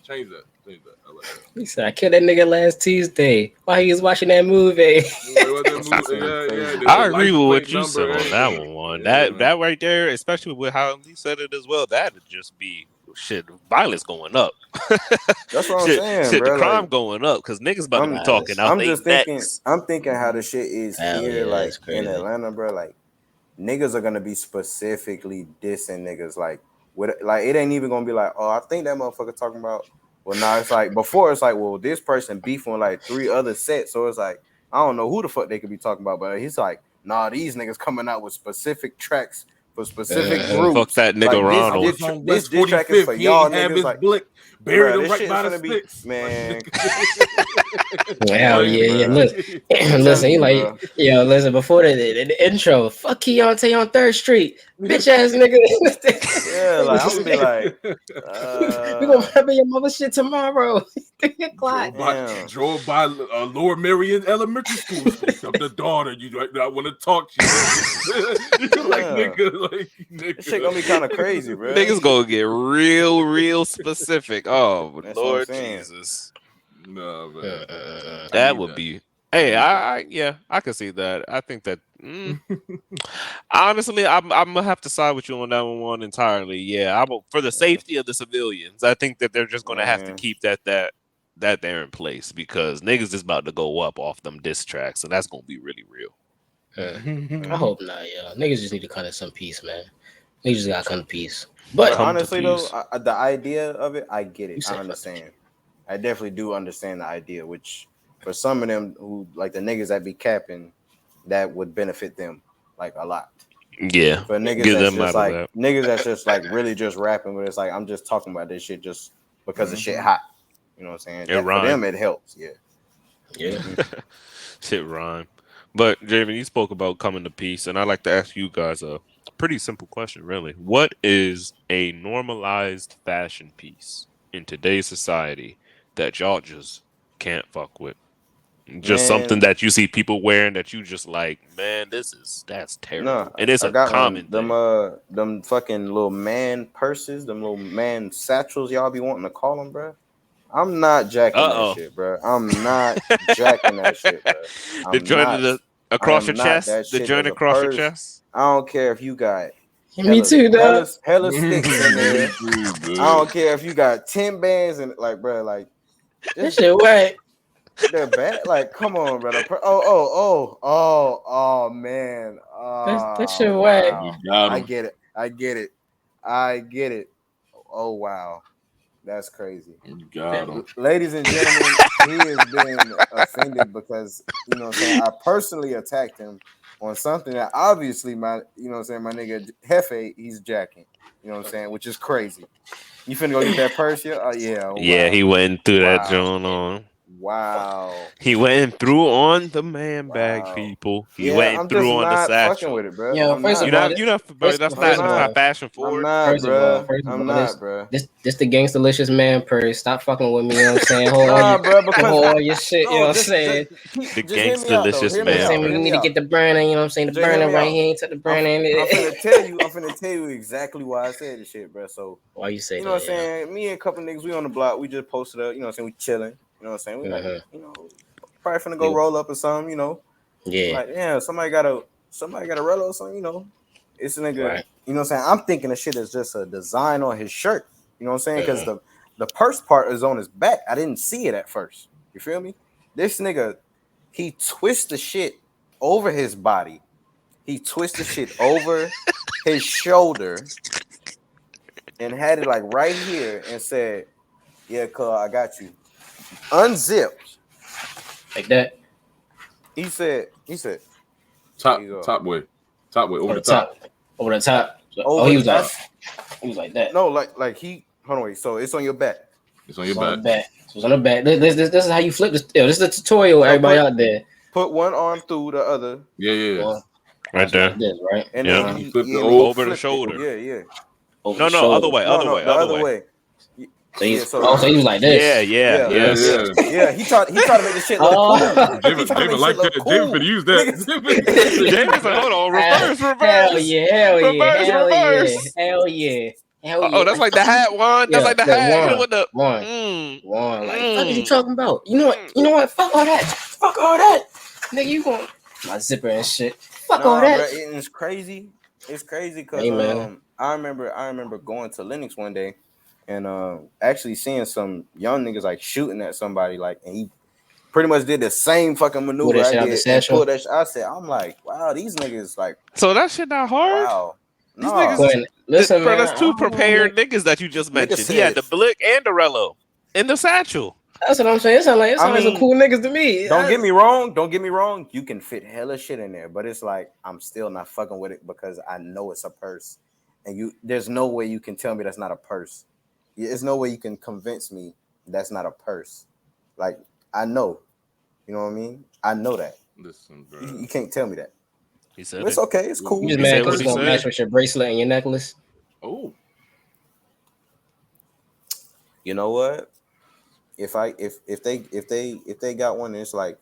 change that. I like that. He said, I killed that nigga last Tuesday while he was watching that movie. I agree with what you said on that one. That right there, especially with how Lee said it as well, that'd just be shit. Violence going up. That's what I'm saying, bro. The crime going up because niggas about to be talking out. I'm just thinking. I'm thinking how the shit is here, like in Atlanta, bro. Like niggas are gonna be specifically dissing niggas, like it ain't even gonna be like, oh, I think that motherfucker talking about. Well, now it's like before. It's like, well, this person beefing like 3 other sets, so it's like I don't know who the fuck they could be talking about, but he's like, nah, these niggas coming out with specific tracks for specific groups. Fuck that nigga Ronald. This track is for y'all niggas. Like, buried him right by the sticks, man. Hell yeah. Listen, he like, listen, before the intro, fuck Keontae on 3rd Street, bitch ass nigga. Yeah, like I'm gonna be like, we gonna remember your mother shit tomorrow. 3 o'clock. Drove by Lower Marion Elementary School. I'm the daughter. I want to talk to you. Nigga. This shit gonna be kind of crazy, bro. Niggas gonna get real specific. Oh, Lord Jesus. No, man. That would be. Hey, I can see that. I think that. Honestly, I'm gonna have to side with you on that one entirely. Yeah, for the safety of the civilians, I think that they're just gonna have to keep that there in place because niggas is about to go up off them diss tracks, and that's gonna be really real. I hope not, yeah. Niggas just need to come to some peace, man. Niggas just gotta come to peace. But honestly, though, the idea of it, I get it. I understand. I definitely do understand the idea, which for some of them who like the niggas that be capping, that would benefit them like a lot. Yeah. For niggas that's just like niggas that's just like really just rapping, but it's like I'm just talking about this shit just because the shit hot. You know what I'm saying? For them it helps, yeah. Shit rhyme. But Javen, you spoke about coming to peace, and I'd like to ask you guys a pretty simple question, really. What is a normalized fashion piece in today's society that y'all just can't fuck with? Just something that you see people wearing that you just like, man, that's terrible. No, and it's a common thing. Them fucking little man purses, them little man satchels y'all be wanting to call them, bro. I'm not jacking that shit, bro. I'm not jacking that shit, bro. The joint across your chest? The joint across your chest? I don't care if you got me too, dog. Hella sticks in there. I don't care if you got 10 bands and like, bro, like that shit whack. They're bad. Like, come on, brother. Oh, man. That shit whack. I get it. Oh, wow. That's crazy. Ladies and gentlemen, he has been offended because, you know what I'm saying, I personally attacked him on something that obviously my nigga Hefe, he's jacking. You know what I'm saying? Which is crazy. You finna go get that purse here? Oh, yeah. Yeah, he went through that joint on. Wow. He went and threw on the man bag, Wow. people. He Yeah, went and I'm just threw on the not fucking satchel. with it, bro. Yo, I'm first not. of all, You're not, but first that's of not all, fashion I'm forward. not, bro. I'm not, this, bro. this the gangsterlicious man purse. Stop fucking with me. You know what I'm saying? Hold Nah, bro. Because hold all your shit. You know what I'm saying? just hear me out though. Gangsterlicious Hear me man out. Saying we Hear need me to out. get the burner. You know what I'm saying? The Jay, hear burner me right out. here. Ain't took the burner in I'm it. finna tell you exactly why I said this shit, bro. So Why you say you know what that? I'm saying? Me and a couple niggas, we on the block. We just posted up. You know what I'm saying? We chilling. You know what I'm saying? We like, you know, probably finna go roll up or something. You know, Yeah. like yeah, somebody got a roll or something. You know, it's a nigga. Right. You know what I'm saying? I'm thinking the shit is just a design on his shirt. You know what I'm saying? Because the purse part is on his back. I didn't see it at first. You feel me? This nigga, he twists the shit over his body. He twisted shit over his shoulder and had it like right here and said, "Yeah, cuz I got you." Unzipped. Like that. He said, Top there you go. top way over the top. Over the top. Over he was like that. No, like he hold on, wait. So it's on your back. It's on your On the back. back. So it's on the back. This is how you flip this. Yo, this is the tutorial, everybody out there. Put one arm through the other. Yeah. Well, Right there. like this, right? And Yeah. then You flip the over the shoulder. Yeah. Over No, the no, shoulder. other way, other way, the other other way. way. So he's, so so he was like this. Yeah. Yeah, he tried to make this shit look cool. David like that. Cool. David could use that. David's like, hold on, reverse. Hell yeah. Reverse. Hell yeah. Oh, that's like the hat one. That's like the hat. You know what the one. Like, fuck is you talking about? You know what? Fuck all that. Nigga, you going my zipper and shit. Fuck all that. Bro, it's crazy. It's crazy because I remember going to Linux one day and actually seeing some young niggas like shooting at somebody, like, and he pretty much did the same fucking maneuver I did and pulled that shit. I said, I'm like, wow, these niggas like. So that shit not hard. Wow. These niggas, listen, bro, man, that's two prepared niggas that you just mentioned. He had the blick and the Rello in the satchel. That's what I'm saying. It sounds like some cool niggas to me. Don't get me wrong. You can fit hella shit in there, but it's like I'm still not fucking with it because I know it's a purse, and there's no way you can tell me that's not a purse. There's no way you can convince me that's not a purse. Like I know, you know what I mean. I know that. Listen, bro. You can't tell me that. He said it's okay. It's cool. You just mad because it's gonna match with your bracelet and your necklace. Oh. You know what? If they got one, it's like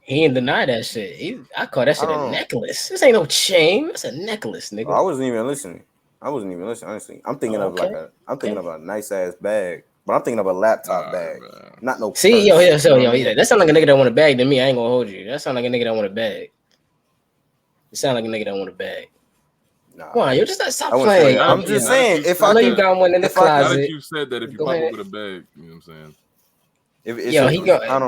he ain't deny that shit. I call that shit a necklace. This ain't no chain. It's a necklace, nigga. I wasn't even listening. Honestly, I'm thinking of a nice ass bag, but I'm thinking of a laptop bag, man. Not no. See, purse. That sound like a nigga that want a bag to me. I ain't gonna hold you. That sound like a nigga that want a bag. It sound like a nigga that want a bag. Nah, why? You just stop playing. I'm just saying. If I know you got one in the closet. Now that you said that, if you pop up with a bag, you know what I'm saying. I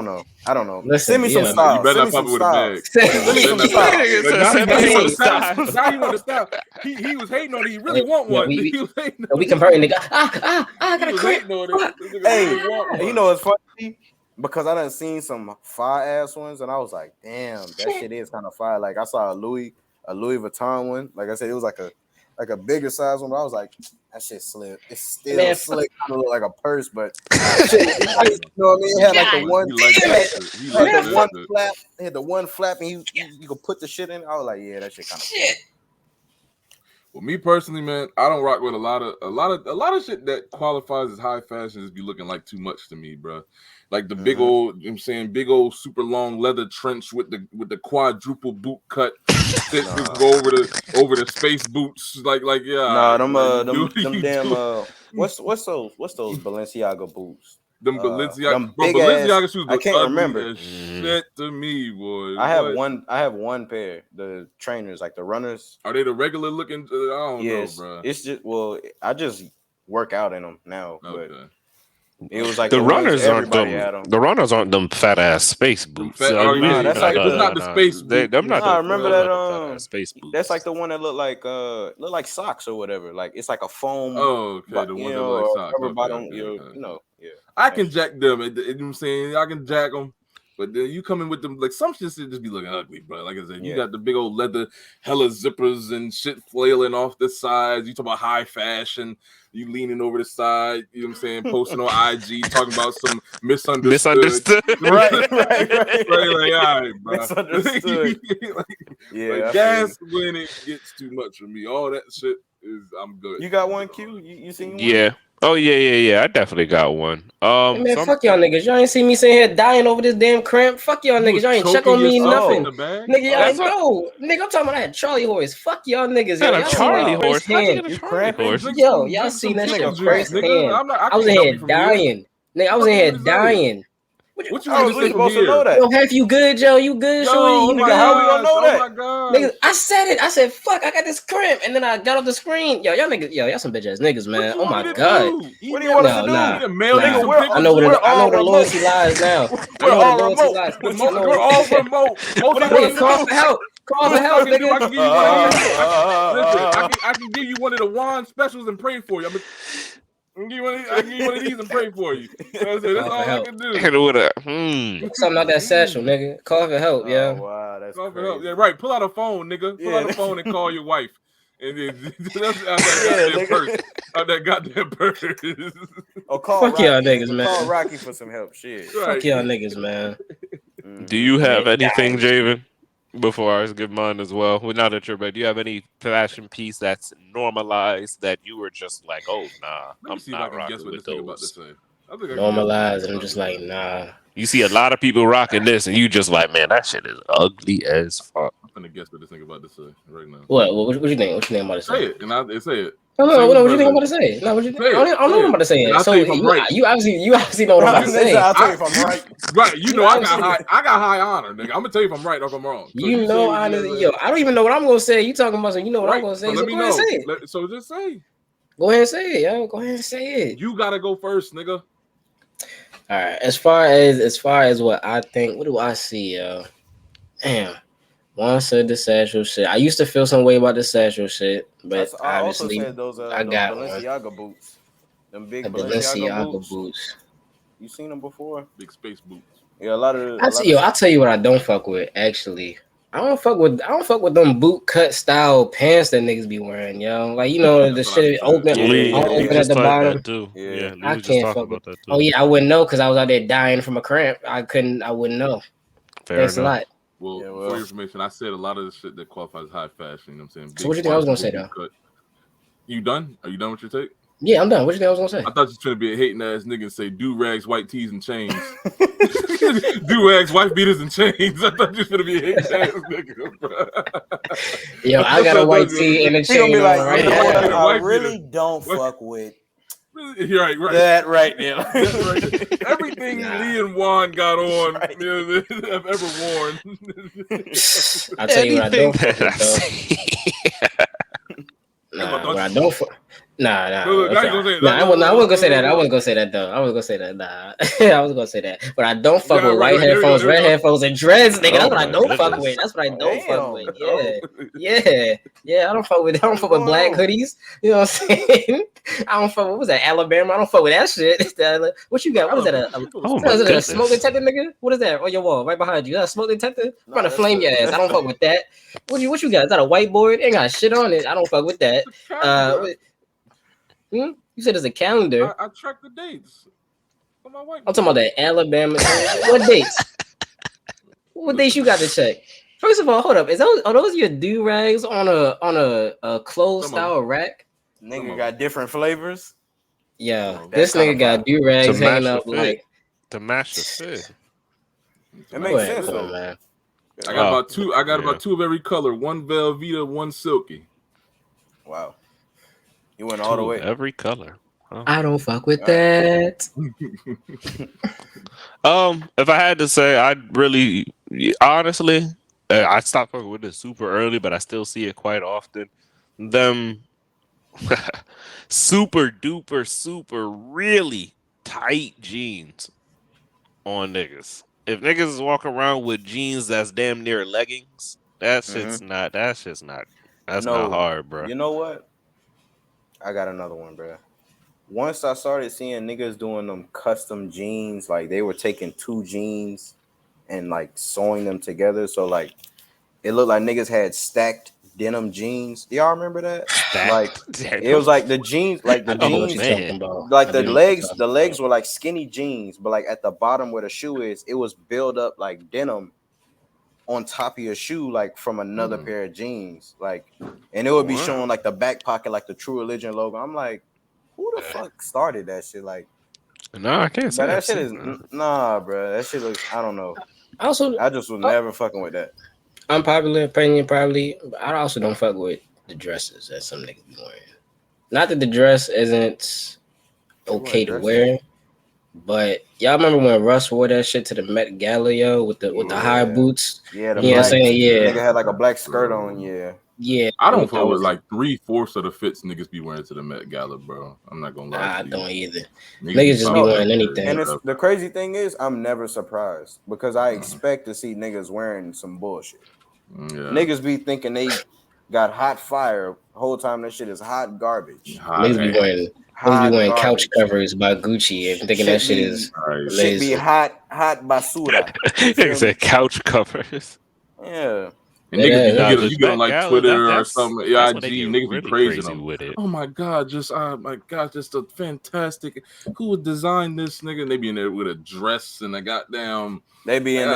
don't know. Listen, send me some style. You better not pop up with a bag. Send me some style. Now he want to style. He was hating on it. He really want one. We converting the guy. I got a crib. Hey, you know it's funny because I done seen some fire ass ones, and I was like, damn, that shit is kind of fire. Like I saw a Louis Vuitton one. Like I said, it was like a bigger size one. But I was like, that shit slick. It's still slick. Kind of look like a purse, but shit, you know what I mean? It had like the one. It had the one flap, and you could put the shit in. I was like, yeah, that shit kind of shit. Well, me personally, man, I don't rock with a lot of shit that qualifies as high fashion. Just be looking like too much to me, bro. Like the big old, you know what I'm saying, big old super long leather trench with the quadruple boot cut. Go over the space boots, like yeah. Nah, them damn what's those Balenciaga boots? Them Balenciaga, Balenciaga shoes. I can't remember. Shit to me, boy. I have one pair. The trainers, like the runners. Are they the regular looking? I don't know, bro. It's just I just work out in them now. Okay. But it was like the runners aren't them. them. The runners aren't them fat ass space boots. That's like it's not the space boots. I'm not. I remember that space boots. That's like the one that look like socks or whatever. Like it's like a foam. Oh, okay. The one that look like socks. Rubber bottom. You know, yeah. I can jack them. You know what I'm saying? I can jack them. But then you come in with them, like some shit just be looking ugly, bro. Like I said, you Yeah. got the big old leather hella zippers and shit flailing off the sides. You talk about high fashion, you leaning over the side, you know what I'm saying, posting on IG, talking about some misunderstood. right. Like, all right, bro. Misunderstood. like gas when it gets too much for me. All that shit is I'm good. You got one, Q? You seen one? Yeah. Oh yeah. I definitely got one. Hey, man, fuck y'all niggas. Y'all ain't see me sitting here dying over this damn cramp. Fuck y'all niggas. Y'all ain't check on me nothing. Nigga, y'all ain't know. Nigga, I'm talking about I had Charlie horse. Fuck y'all niggas. Yo, y'all Charlie horse. You cramping? Yo, y'all seen that shit firsthand. I was in here dying. Nigga, I was in here dying. What you supposed to know that? Yo, half you good, Joe? You good, Shorty? You nigga, good? how we gonna know that? Oh my god. Nigga, I said it. I said, fuck, I got this cramp. And then I got off the screen. Yo, y'all niggas, y'all some bitch ass niggas, man. Oh my god. What do you want us to do? I know where the loyalty lies now. We're all remote. We're all remote. Nigga, call for help. Call for help, nigga. I can give you one of these. I can give you one of the wand specials and pray for you. I can give you one of these and pray for you. That's all I can do. Something out that satchel, nigga. Call for help, yeah. Wow, that's Call crazy. for help. Yeah, right. Pull out a phone, nigga. Pull out a phone and call your wife. And then that's out that goddamn purse. Oh, call fuck Rocky. Y'all niggas, man. Call Rocky for some help. Shit. Fuck y'all niggas, man. Do you have anything, Javen? Before I give mine as well. Well, now that you're ready, do you have any fashion piece that's normalized that you were just like, oh nah, I'm not rocking with those? Normalized, and I'm just like, nah. You see a lot of people rocking this, and you just like, man, that shit is ugly as fuck. I'm gonna guess what this nigga about to say right now. What you think? What you think I'm about to say? Say it, and I say it. No, what you think I'm about to say? No, what you think? I don't know what I'm about to say. So you obviously know what I'm about to say. I'll tell you if I'm right. Right, you know I got high honor, nigga. I'm gonna tell you if I'm right or if I'm wrong. So you know, honestly, yo, I don't even know what I'm gonna say. You talking about you know what I'm gonna say? So go ahead and say it. So just say. Go ahead and say it, yo. Go ahead and say it. You gotta go first, nigga. All right. As far as what I think, what do I see, yo? Damn. One said the satchel shit. I used to feel some way about the satchel shit, but I obviously also said those got Balenciaga boots. Them big the Balenciaga boots. You seen them before? Big space boots. Yeah, a lot of. I'll tell you what I don't fuck with. Actually, I don't fuck with them boot cut style pants that niggas be wearing, yo. Like the shit open at the bottom. Too. Yeah, I can't fuck with that too. Oh yeah, I wouldn't know because I was out there dying from a cramp. I wouldn't know. Thanks a lot. Well, for your information, I said a lot of the shit that qualifies as high fashion. You know what I'm saying? So what you think I was gonna say though? You done? Are you done with your take? Yeah, I'm done. What you think I was gonna say? I thought you were trying to be a hating ass nigga and say do rags, white tees, and chains. Do rags, white beaters, and chains. I thought you were gonna be a hating ass nigga, bro. Yo, I got a white tee and a chain. Be like, right I really don't fuck with. You're right. That right now. Everything Lee and Juan got on have ever worn. I'll tell you what I don't fuck with though. What I don't fuck. Nah. I wasn't gonna say that. I wasn't gonna say that though. I was gonna say that. Nah, I was gonna say that. But I don't fuck with white headphones, red headphones, and dreads, nigga. That's what I don't fuck with. That's what I don't fuck with. Yeah. I don't fuck with black hoodies. You know what I'm saying? I don't fuck with, what was that, Alabama? I don't fuck with that shit. What you got? What is that? A smoke detector, nigga? What is that on your wall right behind you? That a smoke detector? I'm trying to flame your ass. I don't fuck with that. What you got? Is that a whiteboard? Ain't got shit on it. I don't fuck with that. You said it's a calendar. I track the dates on my whiteboard. I'm talking about the Alabama. What dates? What dates you got to check? First of all, hold up. Are those your do rags on a closed style rack? Nigga got different flavors. Yeah, this nigga got do rags hanging up like to match the fit. It makes sense though, man. I got about two. I got about two of every color. One Velveeta, one Silky. Wow, you went all the way. Every color. Huh? I don't fuck with that. If I had to say, I'd really, honestly, I stopped fucking with it super early, but I still see it quite often. Them super duper super really tight jeans on niggas. If niggas is walking around with jeans that's damn near leggings, that's not hard, bro. You know what? I got another one, bro. Once I started seeing niggas doing them custom jeans, like they were taking two jeans and like sewing them together. So like it looked like niggas had stacked denim jeans. Do y'all remember that? Like it was like the jeans, like the I know what jeans, you're talking about. like I the do know what you're talking legs about. were like skinny jeans, but like at the bottom where the shoe is, it was built up like denim on top of your shoe, like from another pair of jeans. Like, and it would be showing like the back pocket, like the True Religion logo. I'm like, who the fuck started that shit? Like, No, I can't say but that I've shit seen is that. nah, bro. That shit looks. I don't know. Also, I just was never fucking with that. unpopular opinion, probably. But I also don't fuck with the dresses that some niggas be wearing. Not that the dress isn't okay to wear, but y'all remember when Russ wore that shit to the Met Gala, yo, with the high boots? Yeah, the You know what I'm black saying? Yeah, nigga had like a black skirt on. Yeah, yeah. I don't I fuck with was, like 3/4 of the fits niggas be wearing to the Met Gala, bro. I'm not gonna lie I to you. don't either. Niggas Niggas just be popping wearing that shit, anything. and it's whatever. the crazy thing is, I'm never surprised because I expect to see niggas wearing some bullshit. Yeah. Niggas be thinking they got hot fire whole time. That shit is hot garbage. Hot Niggas be ass. wearing couch covers by Gucci and thinking that shit is shit be amazing. hot basura. You Nigga feel me? said couch covers. Yeah. And niggas, Yeah, you the get on Met like Gala, Twitter or that's something, when they IG, get niggas be really praising crazy them. with it. Oh my god, just a fantastic. Who would design this, nigga? And they be in there with a dress and a goddamn. They be in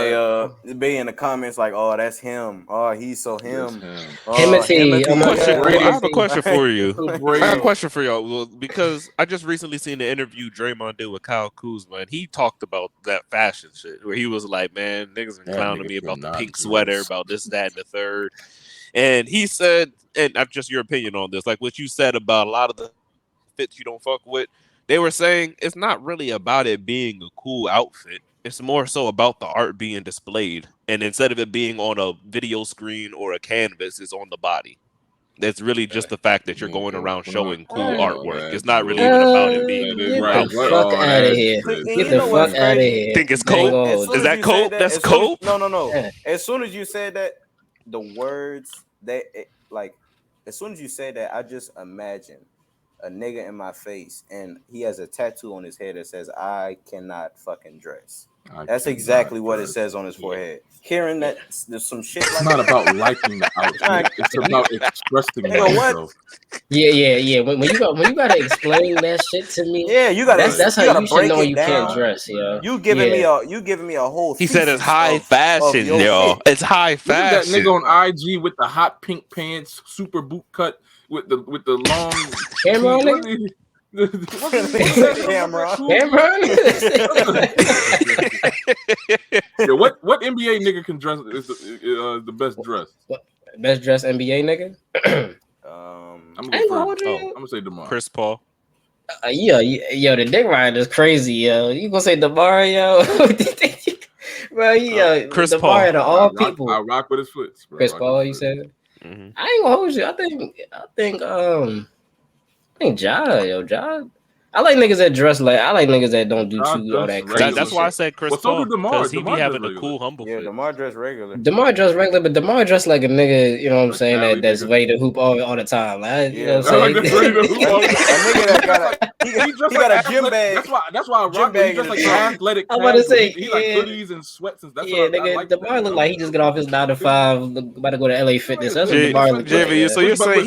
the comments like, oh, that's him. Oh, he's so him. Timothy, oh my God, I have a Timothy. question for you. I have a Brady. question for y'all. Well, because I just recently seen the interview Draymond did with Kyle Kuzma, and he talked about that fashion shit where he was like, "Man, niggas been That clowning nigga me about the cannot pink sweater, dress. about this, that, and the third." And he said, and I'm just your opinion on this, like what you said about a lot of the fits you don't fuck with. They were saying it's not really about it being a cool outfit. It's more so about the art being displayed. And instead of it being on a video screen or a canvas, it's on the body. That's really just the fact that you're going around showing cool artwork. It's not really even about it being a That is cool Get right. the outfit. fuck out of here. And Get you the know what's fuck out of crazy? here. Think it's Bang cope? on. As soon Is as that you cope? said that, That's as soon as- cope? no. Yeah. As soon as you said that, the words as soon as you said that, I just imagine a nigga in my face and he has a tattoo on his head that says, "I cannot fucking dress." That's exactly what it says on his forehead. Hearing that there's some shit It's like not that. about liking the outfit. It's about expressing Nigga, what? yourself. Yeah. When you gotta explain that shit to me, Yeah, you gotta that's how gotta you should break know it you down. can't dress, yo. You giving me a whole He said it's thesis high of fashion, your y'all. fit. It's high Look at that fashion. nigga on IG with the hot pink pants, super boot cut with the long Camera on, what nigga? Yeah, what NBA nigga can dress is the best dress? Best dressed NBA nigga? I'm gonna go first. I'm gonna say DeMar. Chris Paul. Yo, the dick ride is crazy, yo. You gonna say DeMar, yo? Bro, Chris DeMar Paul. out of all people. I rock with his foots, bro. Chris Paul, you said? Mm-hmm. I ain't gonna hold you. I think Ja. I like niggas that dress like I like niggas that don't do all that crazy. That's why I said Chris Paul. Because he be DeMar having a regular. cool, humble fit. DeMar dress regular. DeMar dress regular, but DeMar dress like a nigga, you know what I'm saying, that's ready to hoop all the time. Like, you know what I'm saying? A nigga that he got a gym bag. That's why I rock with him. He dressed like athletic. I'm about to say, he like hoodies and sweats and that's yeah, nigga, DeMar look like he just got off his 9 to 5, about to go to LA Fitness. That's what DeMar look like. So you're saying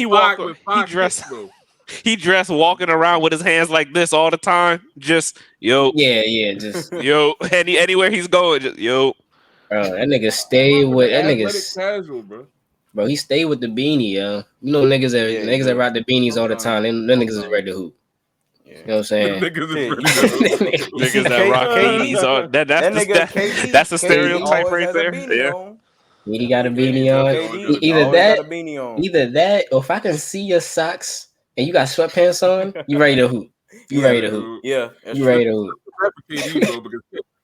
he dressed walking around with his hands like this all the time? Just just yo, anywhere he's going, just yo. Bro, that nigga stay with that nigga casual, bro. Bro, he stay with the beanie, yo. You know niggas that rock the beanies all the time. Them niggas is ready to hoop. You know what I'm saying? Niggas that rock KDs that's a stereotype right there. Yeah. He got a beanie on. Either that, or if I can see your socks and you got sweatpants on, you ready to hoop. You ready to hoop. Yeah. You ready to hoop. KD, bro, because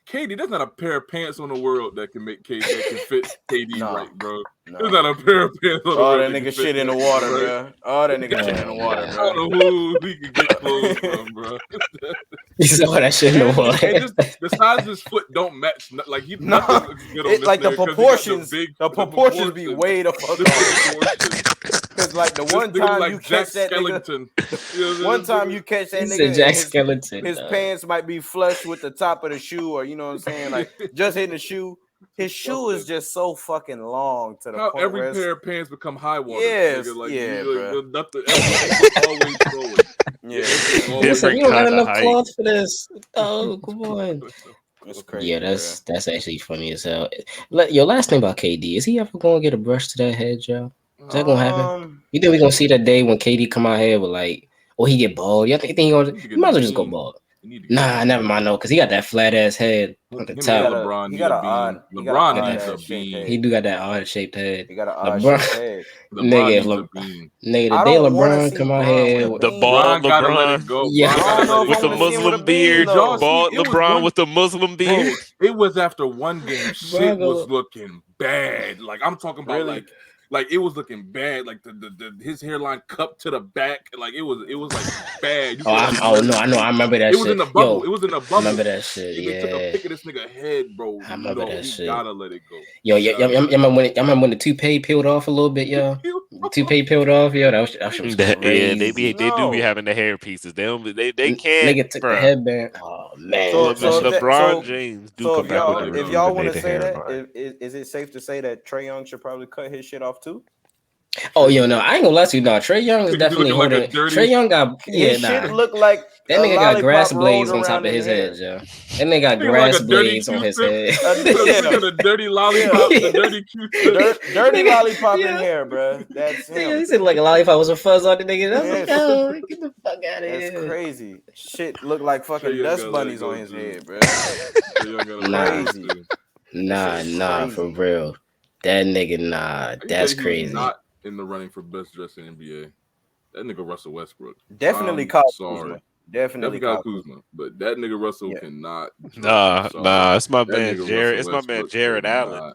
KD, there's not a pair of pants on the world that can make KD that can fit KD right, bro. There's not a pair of pants on the world. All that nigga shit in the water, bro. All that nigga shit in the water, bro. I don't know who he can get clothes from, bro. He saw that shit in the water. And just the size of his foot don't match. Like he it's like the proportions. The proportions be way the fuck off. Because like the one time you catch that nigga, one time you catch that nigga, Jack Skellington. His pants might be flush with the top of the shoe, or you know what I'm saying, like just hitting the shoe. his shoe is just so fucking long to the How point every where pair of pants become high water. Yes, nigga. Like, yeah, nothing. Everything's always throwing. yeah, Listen, Different you don't got kind of enough height. cloth for this. Oh, come on. it's crazy. Yeah, that's actually funny as hell. Your last thing about KD, is he ever gonna get a brush to that head, Joe? Is that gonna happen? You think we gonna see that day when KD come out here with like, or he get bald? You think he gonna? You might as well just go bald. Nah, never mind. No, because he got that flat ass head on the top. LeBron he got an odd. LeBron needs a beam. He do got that odd shaped head. He got an odd LeBron, shaped head. LeBron needs a beam. Nigga, the I day don't wanna LeBron see come out Bron here with The beam. bald gotta let LeBron. it go. Yeah. Bron I don't gotta know let if it With I the wanna see him with a Muslim beam, beard, though. bald it was LeBron one- with the Muslim beard. It was after one game. Shit Bro, was looking bad. Like I'm talking about, Really? like it was looking bad. Like the his hairline cupped to the back. Like it was like bad. no, I know. I remember that It shit. was in the bubble. Yo, It was in the I bubble. remember that shit. They took a Yeah. pic of this nigga head, bro. I remember that he shit. gotta let it go. Yo, yeah, remember when the toupee peeled off a little bit, yo? The toupee peeled off, yo. That shit was Yeah, crazy. they do be No. having the hair pieces. They can't. Nigga took the Bruh. headband. Oh man, LeBron James do So come back with that if gun. y'all rejuvenated want to say hair, that, boy. is it safe to say that Trae Young should probably cut his shit off too? Oh, yo, no, I ain't gonna lie to you. No, Trae Young is Nigga's definitely looking like a holding. dirty- Trae Young got His shit look like that a nigga got grass lollipop blades rolled on top around of his hair. head, yo. That nigga got Nigga grass like a dirty blades on his head. Q-tip. Look at the dirty lollipop, the dirty Q-tip. Dirty Nigga, lollipop yeah. in hair, bro. That's him. He said like a lollipop was a fuzz on the nigga. That's Yes. like, oh, get the fuck out of That's here. crazy. Shit look like fucking Trae Young dust gotta let it bunnies go, on his dude. head, bro. Trae Young gotta let it go, Crazy. too. Nah, for real. That nigga, nah, I can that's tell you he's crazy. not in the running for best dressed in NBA. That nigga Russell Westbrook. Definitely I'm Kyle sorry. Kuzma. Definitely Kyle Kuzma. Kuzma, but that nigga Russell Yeah. cannot. dress. Nah, Sorry. it's my That man nigga Jared. Russell It's my man Westbrook Jared cannot. Allen.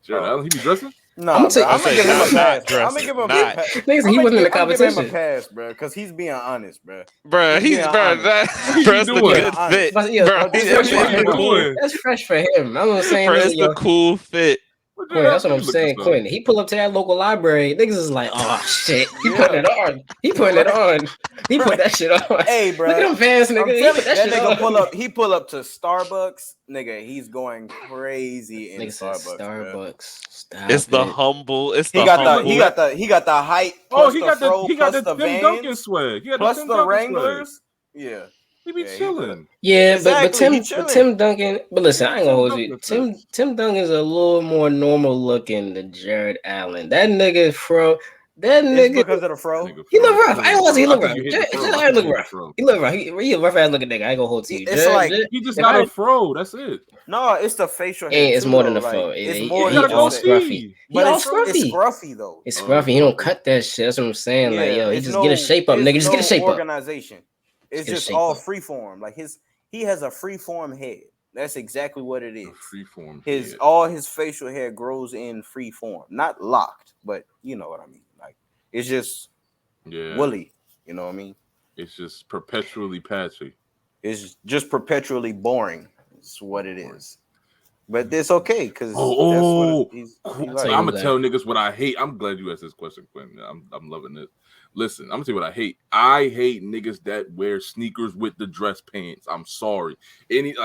Jared Allen, he be dressing? Nah, I'ma bro. take- I'm gonna give him a not pass. Bro. I'm dressing, gonna give him not. a pass. Nigga said he wasn't in the I'm giving him a competition. pass, bro, because he's being honest, bro. Bruh, He's being honest. that's the doing? good fit. But, yo, Bruh, that's What fresh you for him. doing? That's fresh for him. I'm saying, Bruh, listen, it's the yo, cool fit. Quinn, that's what I'm saying, Quinn. He pull up to that local library. Niggas is like, oh shit, he Yeah. putting it on. He putting it on. He put that shit on. Hey, bro. Look at them fans, I'm nigga. He telling put you, that shit that nigga on. pull up. He pull up to Starbucks, nigga. He's going crazy in Nigga said Starbucks. Bro. Stop It's the it. humble. It's He the got humble. he got the height. Oh, Plus he the got fro, he got plus the the Tim Duncan Vans, swag. He got plus Tim the Duncan Wranglers. Yeah. He be Yeah, chilling. Yeah, Exactly, he but chilling. Tim Duncan. But listen, I ain't gonna hold Tim you. Duncan Tim Duncan's a little more normal looking than Jared Allen. That nigga fro. That It's nigga. because of the fro. He look rough. I ain't gonna say he look rough. You hit Jared the fro. Allen look rough. He look rough. He a rough ass looking nigga. I ain't gonna hold to you. It's like He just if got I- a fro. That's it. No, it's the facial hair. It's too, more than though. the fro. Like, it's He more he than all just scruffy. He But all it's scruffy. scruffy though. It's scruffy. He don't cut that shit. That's what I'm saying. Yeah, Like, yo, he it's just get a shape up, it's nigga. Just get a shape up. organization. It's get a just shape all up. freeform. Like he has a freeform head. That's exactly what it is. Freeform. All his facial hair grows in free form, not locked, but you know what I mean. Like it's just woolly. You know what I mean? It's just perpetually patchy. It's just perpetually boring. It's what it is. But it's okay because cool. he's I'm like. gonna tell niggas what I hate. I'm glad you asked this question, Quinn. I'm loving this. Listen, I'm gonna tell you what I hate. I hate niggas that wear sneakers with the dress pants. I'm sorry. I hate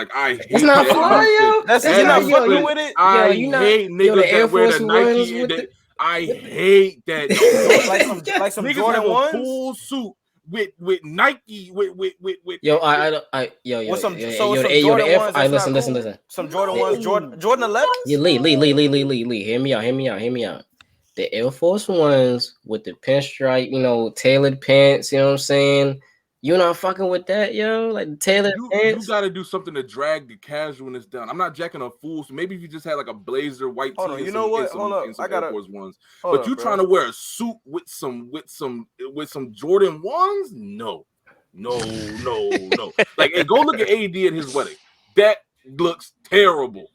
That's not that. fly, yo. That's That's not not fucking with it. I you not- hate yo, niggas the Air that wear Force the Ones Nike. with I hate that. like some Niggas Jordan have a ones. full suit with Nike with Yo, With some yo, Jordan the Air ones. Force. That's Listen. not cool. Some Jordan ones. Jordan 11s. Yeah, Lee. Hear me out. The Air Force Ones with the pinstripe, tailored pants. You know what I'm saying? You not fucking with that, yo. Like the tailored pants. You got to do something to drag the casualness down. I'm not jacking a fool. So maybe if you just had like a blazer, white tee, Hold on, you know what? Hold up, I got Air Force Ones. But But you trying to wear a suit with some Jordan ones? No. Like, and go look at AD at his wedding. That looks terrible.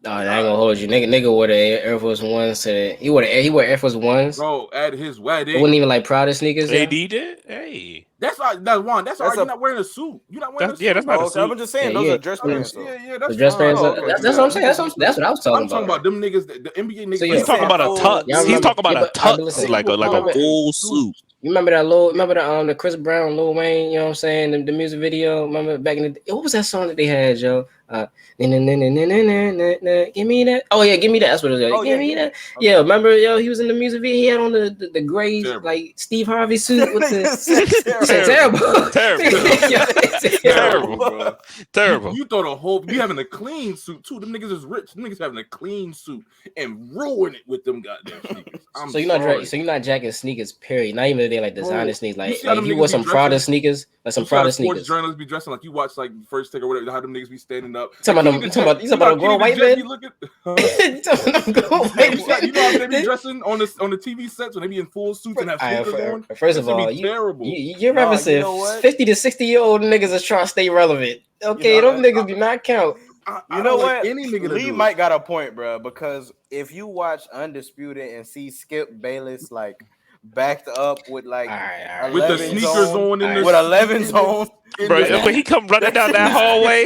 No, I ain't gonna hold you. Nigga wore the Air Force Ones. He wore Air Force Ones. Bro, at his wedding. It wasn't even like Prada sneakers. AD Yeah? did? Hey. That's Juan. That's already not wearing a suit. You're not wearing a suit. Yeah, that's not a Okay, suit. I'm just saying those are dress pants. Yeah, that's The dress fine. pants. That's what I'm saying. That's what I was talking about. I'm talking about them niggas, the NBA niggas. So, He's talking about a tux. He's talking about a tux, like a full suit. You remember the Chris Brown, Lil Wayne, you know what I'm saying? The music video. Remember back in the day, what was that song that they had, Joe? Give me that. Oh yeah, give me that. That's what it was. Give me that. Okay. Yeah, remember, yo, he was in the music video. He had on the gray like Steve Harvey suit with the terrible. You thought a whole you having a clean suit too. Them niggas is rich. Them niggas having a clean suit and ruin it with them goddamn sneakers. So you're not jacking sneakers, period. Not even if they like designer sneakers. Like if you wear some Prada sneakers, like some Prada sneakers. Sports journalists be dressing like you watch like First Take or whatever. How them niggas be standing up. You talking about a grown white man? You know how they be dressing on the TV sets when they be in full suits and have sneakers on? First of all, you're referencing 50 to 60-year-old niggas that's trying to stay relevant. Okay, those niggas do not count. You know what? Lee might got a point, bro, because if you watch Undisputed and see Skip Bayless like backed up with like with the sneakers on in with 11s on, bro, when he come running down that hallway,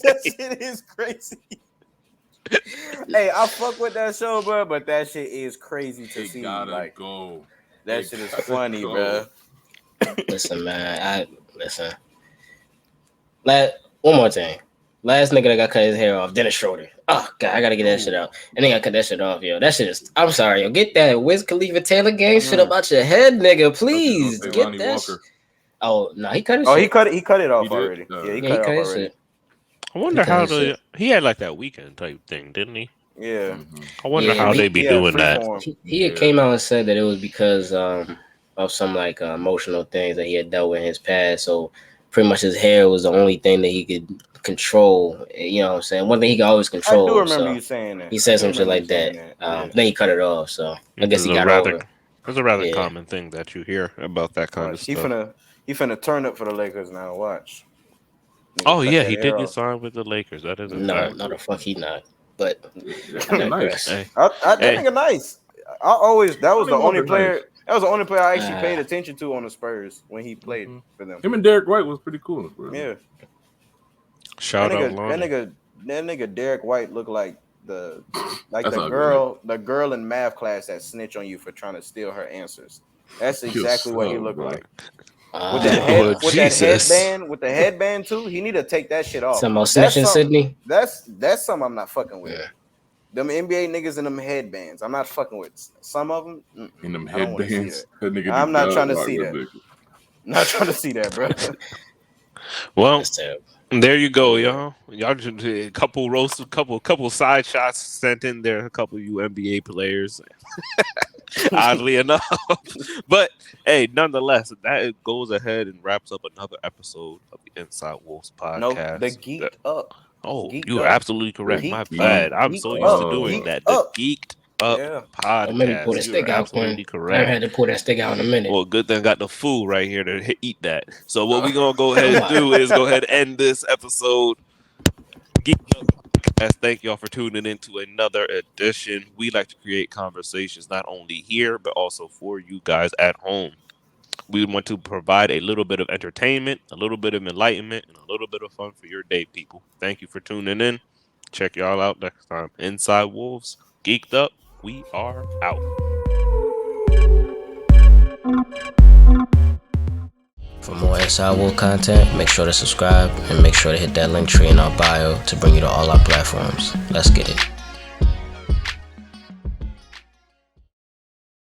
that shit is crazy. Hey, I fuck with that show, bro, but that shit is crazy to see. Like, that shit is funny, bro. Listen, man, listen. One more thing. Last nigga that got cut his hair off, Dennis Schroeder. Oh god, I gotta get that shit out. And then I cut that shit off, yo. That shit is. I'm sorry, yo. Get that Wiz Khalifa Taylor gang shit up out your head, nigga. Please get that. Oh no, he cut it. Oh, he cut it off already. Yeah, he cut it off already. I wonder how he had like that weekend type thing, didn't he? Yeah. I wonder how they be doing that. He came out and said that it was because of some like emotional things that he had dealt with in his past. So pretty much his hair was the only thing that he could control. You know what I'm saying? One thing he could always control. I do remember you saying that. He said some shit like that. Then he cut it off. So I guess he got over it. It's a rather common thing that you hear about that kind of stuff. He finna turn up for the Lakers now. Watch. Oh yeah, he did get signed with the Lakers. That is no, the fuck he not. But nice. That nigga nice. That was the only player I actually paid attention to on the Spurs when he played for them. Him and Derek White was pretty cool. Bro. Yeah. Shout out that nigga Derek White looked like the girl in math class that snitch on you for trying to steal her answers. That's exactly what he looked like. With the headband too, he need to take that shit off. Some more snitching, Sydney. That's something I'm not fucking with. Yeah. Them NBA niggas in them headbands, I'm not fucking with. Some of them in them headbands. I'm not trying to see that. Not trying to see that, bro. Well, there you go, y'all. Y'all just a couple roasts, a couple side shots sent in there. A couple of you NBA players. Oddly enough, but hey, nonetheless, that goes ahead and wraps up another episode of the Inside Wolves podcast. No, the Geeked Up. Oh, you're absolutely correct. My bad. I'm so used to doing that. The Geeked Up podcast. You're absolutely correct. I had to pull that stick out in a minute. Well, good thing I got the fool right here to eat that. So what we're gonna go ahead and do is go ahead and end this episode. Geeked Up. Thank y'all for tuning in to another edition. We like to create conversations not only here, but also for you guys at home. We want to provide a little bit of entertainment, a little bit of enlightenment, and a little bit of fun for your day, people. Thank you for tuning in. Check y'all out next time. Inside Wolves, Geeked Up, we are out. For more Inside Wolf content, make sure to subscribe and make sure to hit that link tree in our bio to bring you to all our platforms. Let's get it.